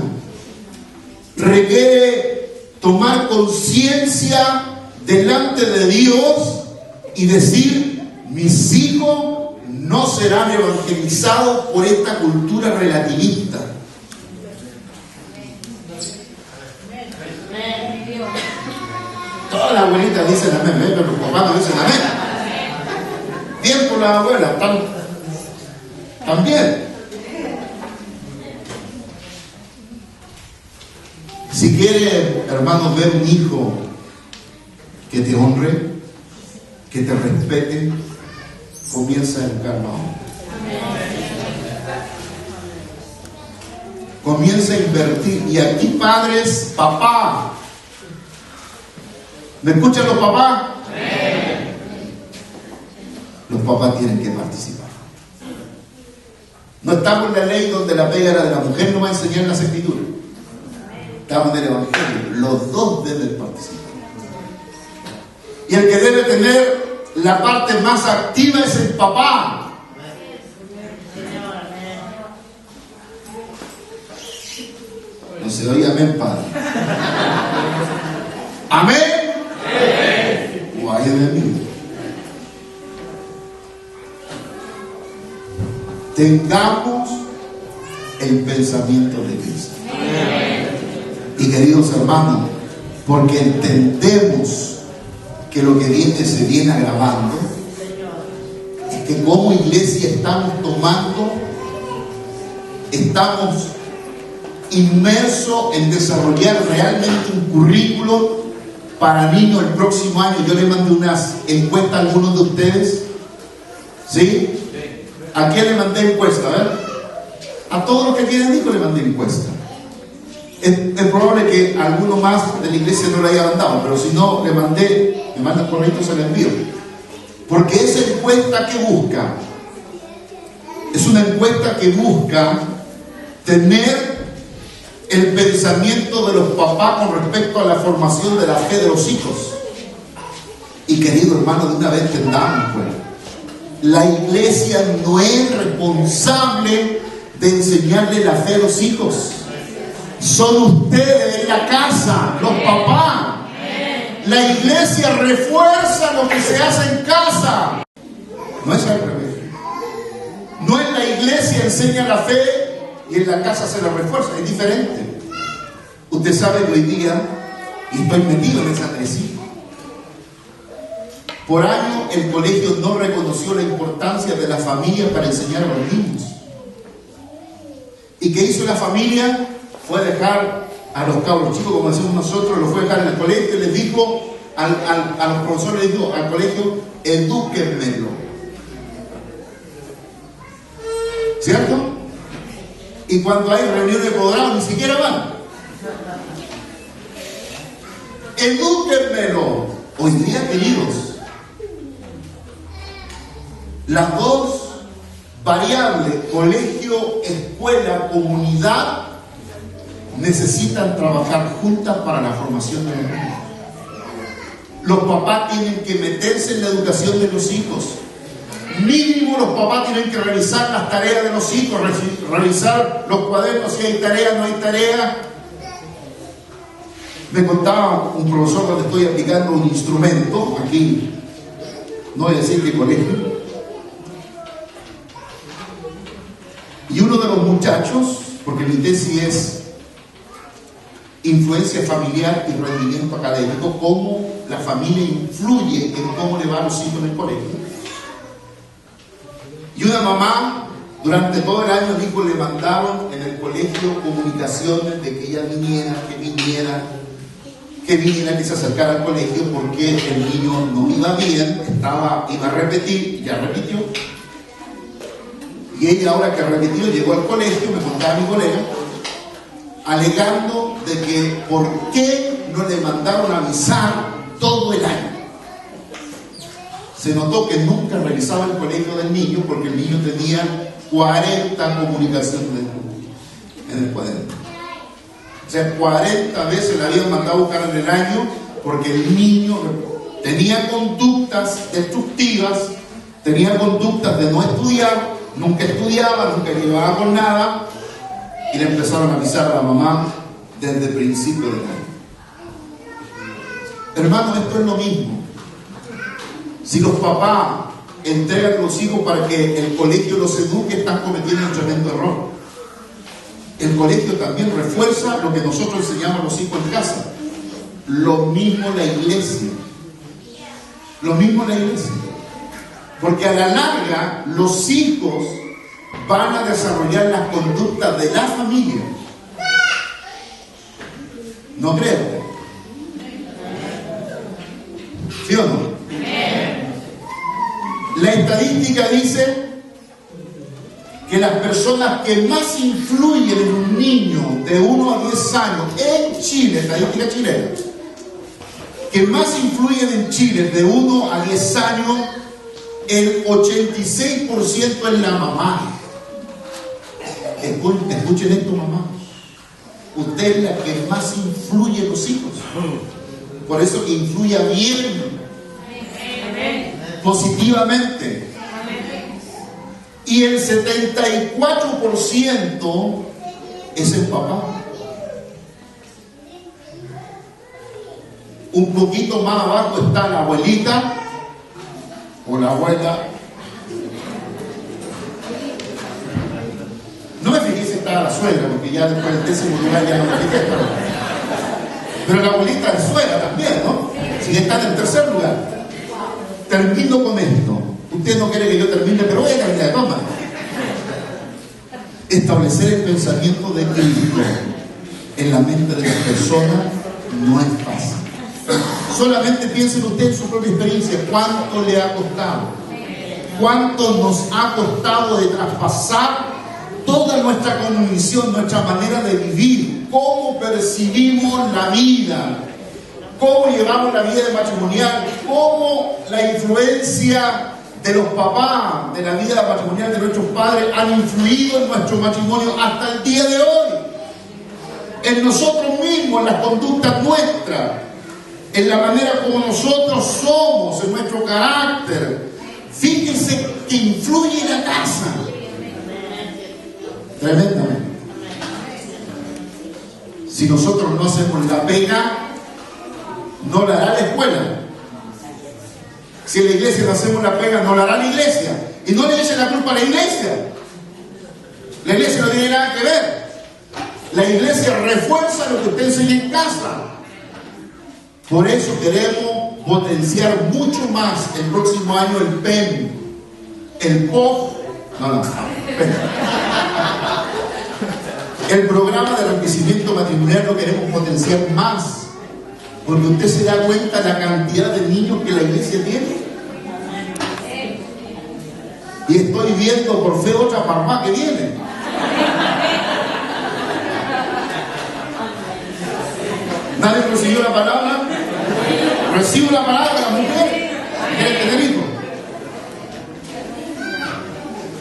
requiere tomar conciencia delante de Dios y decir, mis hijos no serán evangelizados por esta cultura relativista. Todas las abuelitas dicen amén, pero los papás no dicen amén. Bien por las abuelas, también. Si quiere, hermanos, ver un hijo que te honre, que te respete, comienza a educarlo ahora. Comienza a invertir. Y aquí, padres, papá, ¿me escuchan los papás? Los papás tienen que participar. No estamos en la ley donde la pega era de la mujer, no va a enseñar las escrituras. Estamos en el evangelio. Los dos deben participar. Y el que debe tener la parte más activa es el papá. No se oye amén, padre. Amén. O ay de mí. Tengamos el pensamiento de Cristo. Y queridos hermanos, porque entendemos que lo que viene se viene agravando, es que como iglesia estamos inmersos en desarrollar realmente un currículo para niños el próximo año. Yo le mandé unas encuestas a algunos de ustedes, ¿sí? ¿A quién le mandé encuesta? A ver, a todos los que tienen hijos le mandé encuesta. Es probable que alguno más de la iglesia no le haya mandado, pero si no, me manda correo, se le envío. Porque esa encuesta que busca, es una encuesta que busca tener el pensamiento de los papás con respecto a la formación de la fe de los hijos. Y querido hermano, de una vez entendamos, pues, la iglesia no es responsable de enseñarle la fe a los hijos. Son ustedes en la casa, los papás. La iglesia refuerza lo que se hace en casa. No es al revés. No en la iglesia enseña la fe y en la casa se la refuerza. Es diferente. Usted sabe que hoy día, y estoy metido en esa tesis, por años el colegio no reconoció la importancia de la familia para enseñar a los niños. ¿Y qué hizo la familia? Fue dejar a los cabros chicos, como decimos nosotros, los fue a dejar en el colegio y les dijo a los profesores, les dijo al colegio, edúquenmelo. ¿Cierto? Y cuando hay reuniones de posgrado ni siquiera van. Edúquenmelo. Hoy día, queridos, las dos variables, colegio, escuela, comunidad, necesitan trabajar juntas para la formación de los niños. Los papás tienen que meterse en la educación de los hijos. Mínimo los papás tienen que revisar las tareas de los hijos, revisar los cuadernos, si hay tarea, no hay tarea. Me contaba un profesor donde estoy aplicando un instrumento, aquí, no voy a decir qué colegio, y uno de los muchachos, porque mi tesis es influencia familiar y rendimiento académico, cómo la familia influye en cómo le va a los hijos en el colegio. Y una mamá, durante todo el año, dijo, le mandaron en el colegio comunicaciones de que ella viniera, que se acercara al colegio porque el niño no iba bien, iba a repetir, ya repitió. Y ella, ahora que repitió, llegó al colegio, me contaba mi colega, alegando de que por qué no le mandaron a avisar todo el año. Se notó que nunca revisaba el colegio del niño porque el niño tenía 40 comunicaciones en el cuaderno. O sea, 40 veces le habían mandado a buscar en el año porque el niño tenía conductas destructivas, tenía conductas de no estudiar, nunca estudiaba, nunca llevaba con nada, y le empezaron a avisar a la mamá desde el principio del año. Hermanos, esto es lo mismo. Si los papás entregan a los hijos para que el colegio los eduque, están cometiendo un tremendo error. El colegio también refuerza lo que nosotros enseñamos a los hijos en casa. Lo mismo la iglesia. Lo mismo la iglesia. Porque a la larga los hijos van a desarrollar las conductas de la familia. ¿No creo? ¿Sí o no? La estadística dice que las personas que más influyen en un niño de 1 a 10 años en Chile, estadística chilena, que más influyen en Chile de 1 a 10 años, el 86% es la mamá. Escuchen esto, mamá. Usted es la que más influye en los hijos. Por eso que influya bien, positivamente. Y el 74% es el papá. Un poquito más abajo está la abuelita o la abuela. No me fijé si estaba la suegra, porque ya después del 10º lugar ya no me fijé. Pero la abuelita es suegra también, ¿no? Si está en el 3er lugar. Termino con esto. Usted no quiere que yo termine, pero voy a terminar. Toma. Establecer el pensamiento de Cristo en la mente de la persona no es fácil. Solamente piensen usted en su propia experiencia. ¿Cuánto le ha costado? ¿Cuánto nos ha costado de traspasar toda nuestra cognición, nuestra manera de vivir? ¿Cómo percibimos la vida? ¿Cómo llevamos la vida matrimonial? ¿Cómo la influencia de los papás, de la vida matrimonial de nuestros padres han influido en nuestro matrimonio hasta el día de hoy? En nosotros mismos, en las conductas nuestras, en la manera como nosotros somos, en nuestro carácter. Fíjense que influye en la casa. Tremendamente. Si nosotros no hacemos la pega, no la hará la escuela. Si en la iglesia no hacemos la pega, no la hará la iglesia. Y no le echen la culpa a la iglesia. La iglesia no tiene nada que ver. La iglesia refuerza lo que usted enseña en casa. Por eso queremos potenciar mucho más el próximo año el PEM, el POF, el programa de enriquecimiento matrimonial lo queremos potenciar más, porque usted se da cuenta de la cantidad de niños que la iglesia tiene. Y estoy viendo por fe otra parma que viene. ¿Nadie recibió la palabra? Recibo la palabra, la mujer quiere tener hijos.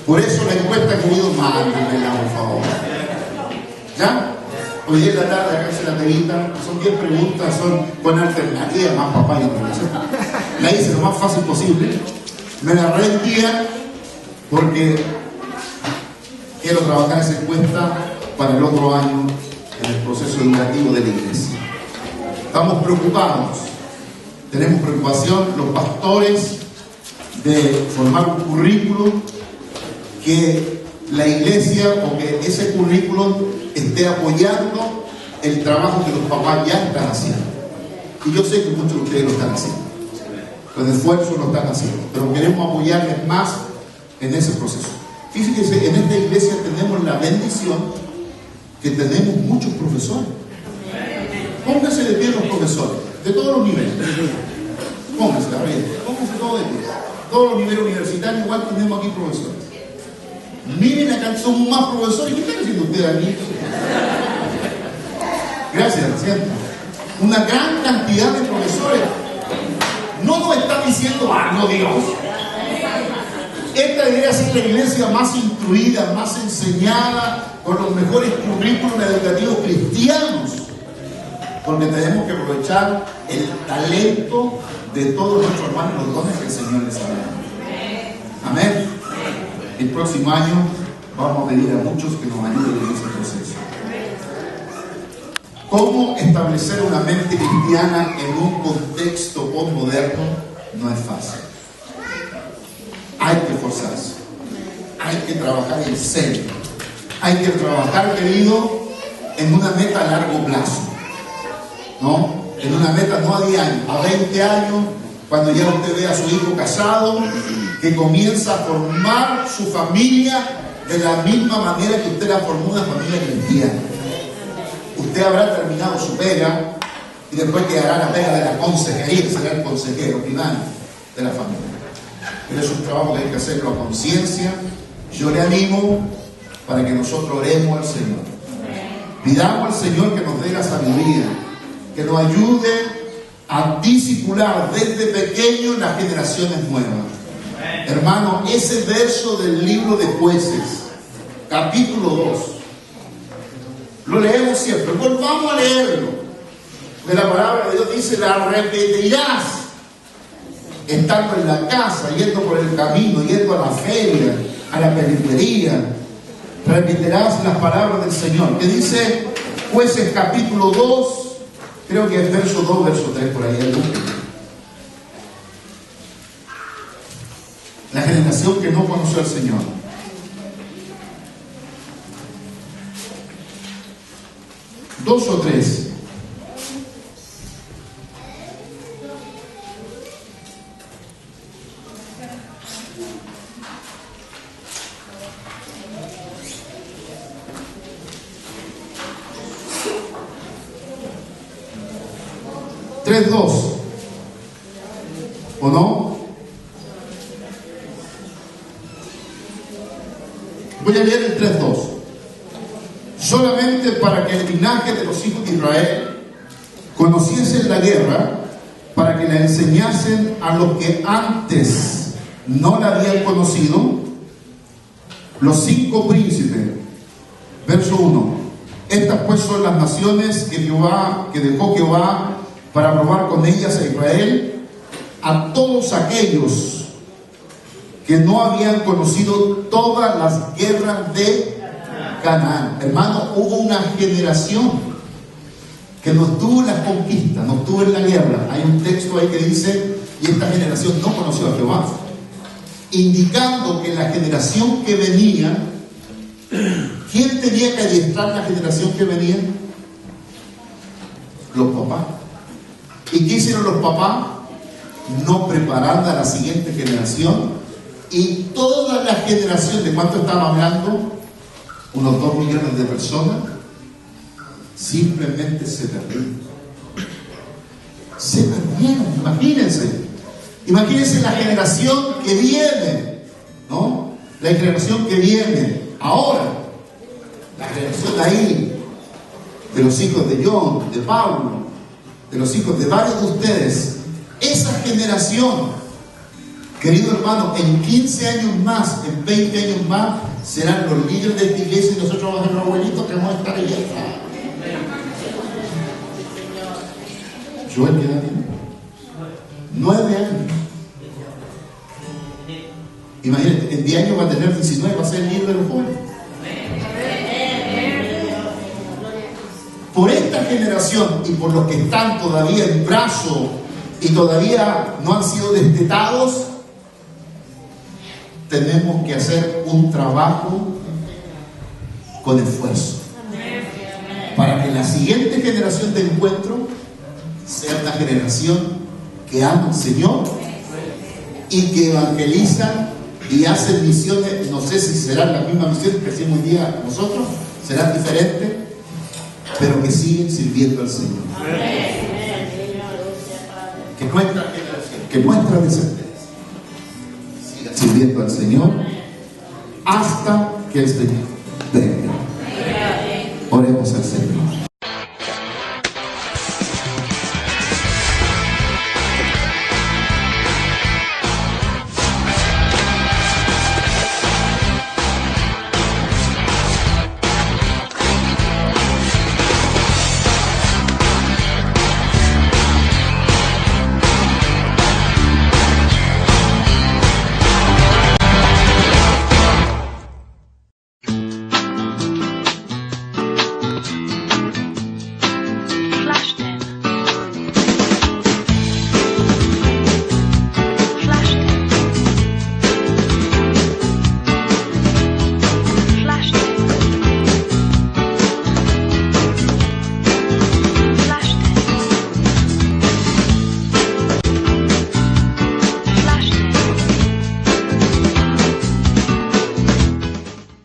Por eso la encuesta, querido, mándenmela, por favor. ¿Ya? Hoy día en la tarde acá se la peguita, son 10 preguntas, son con alternativas, más papá y no. La hice lo más fácil posible. Me la rendía porque quiero trabajar esa encuesta para el otro año en el proceso educativo de la iglesia. Estamos preocupados, tenemos preocupación los pastores de formar un currículum que la iglesia o que ese currículum esté apoyando el trabajo que los papás ya están haciendo. Y yo sé que muchos de ustedes lo están haciendo, con esfuerzo lo están haciendo, pero queremos apoyarles más en ese proceso. Fíjense, en esta iglesia tenemos la bendición que tenemos muchos profesores. Pónganse de pie los profesores, de todos los niveles. Pónganse todos de pie. Todos los niveles universitarios, igual tenemos aquí profesores. Miren acá, somos más profesores. ¿Qué están haciendo ustedes aquí? Gracias, ¿cierto? Una gran cantidad de profesores. No nos están diciendo algo, Dios. Esta debería ser la iglesia más instruida, más enseñada, con los mejores currículos educativos cristianos. Porque tenemos que aprovechar el talento de todos nuestros hermanos y los dones que el Señor les ha dado. Amén. El próximo año vamos a pedir a muchos que nos ayuden en ese proceso. ¿Cómo establecer una mente cristiana en un contexto postmoderno? No es fácil. Hay que esforzarse. Hay que trabajar en serio. Hay que trabajar, querido, en una meta a largo plazo. ¿No? En una meta no a 10 años, a 20 años, cuando ya usted ve a su hijo casado, que comienza a formar su familia de la misma manera que usted la formó una familia cristiana. Usted habrá terminado su pega y después quedará la pega de la consejería, será el consejero primario de la familia. Pero es un trabajo que hay que hacerlo a conciencia. Yo le animo para que nosotros oremos al Señor. Pidamos al Señor que nos dé la sabiduría, que nos ayude a discipular desde pequeños las generaciones nuevas. Hermano, ese verso del libro de Jueces, capítulo 2, lo leemos siempre, volvamos a leerlo. De la palabra de Dios dice, la repetirás estando en la casa, yendo por el camino, yendo a la feria, a la periferia. Repetirás las palabras del Señor. Que dice Jueces capítulo 2, creo que es verso 2, verso 3, por ahí. La generación que no conoció al Señor. ¿2 o 3? ¿3, 2? ¿O no? Voy a leer el 3:2. Solamente para que el linaje de los hijos de Israel conociesen la guerra, para que la enseñasen a los que antes no la habían conocido, los 5 príncipes. Verso 1. Estas pues son las naciones que dejó Jehová para probar con ellas a Israel, a todos aquellos que no habían conocido todas las guerras de Canaán. Hermano, hubo una generación que no estuvo en las conquistas, no estuvo en la guerra. Hay un texto ahí que dice, y esta generación no conoció a Jehová, indicando que la generación que venía, ¿quién tenía que adiestrar la generación que venía? Los papás. ¿Y qué hicieron los papás? No preparando a la siguiente generación, y toda la generación, ¿de cuánto estamos hablando? Unos 2 millones de personas, simplemente se perdieron. Se perdieron, imagínense la generación que viene, ¿no? La generación que viene ahora, la generación de ahí, de los hijos de John, de Pablo, de los hijos de varios de ustedes. Esa generación, querido hermano, en 15 años más, en 20 años más, serán los líderes de esta iglesia, y nosotros vamos a ser los abuelitos que vamos a estar ahí. Joel, ¿qué edad tiene? 9 años. Imagínate, en 10 años va a tener 19, va a ser el líder de los jóvenes. Por esta generación y por los que están todavía en brazo y todavía no han sido destetados, tenemos que hacer un trabajo con esfuerzo para que la siguiente generación de encuentro sea una generación que ama al Señor y que evangelizan y hacen misiones. No sé si serán las mismas misiones que hacemos hoy día nosotros, serán diferentes, pero que siguen sirviendo al Señor. Que nuestra generación, que nuestra descendencia siga sirviendo al Señor hasta que el Señor venga. Oremos al Señor.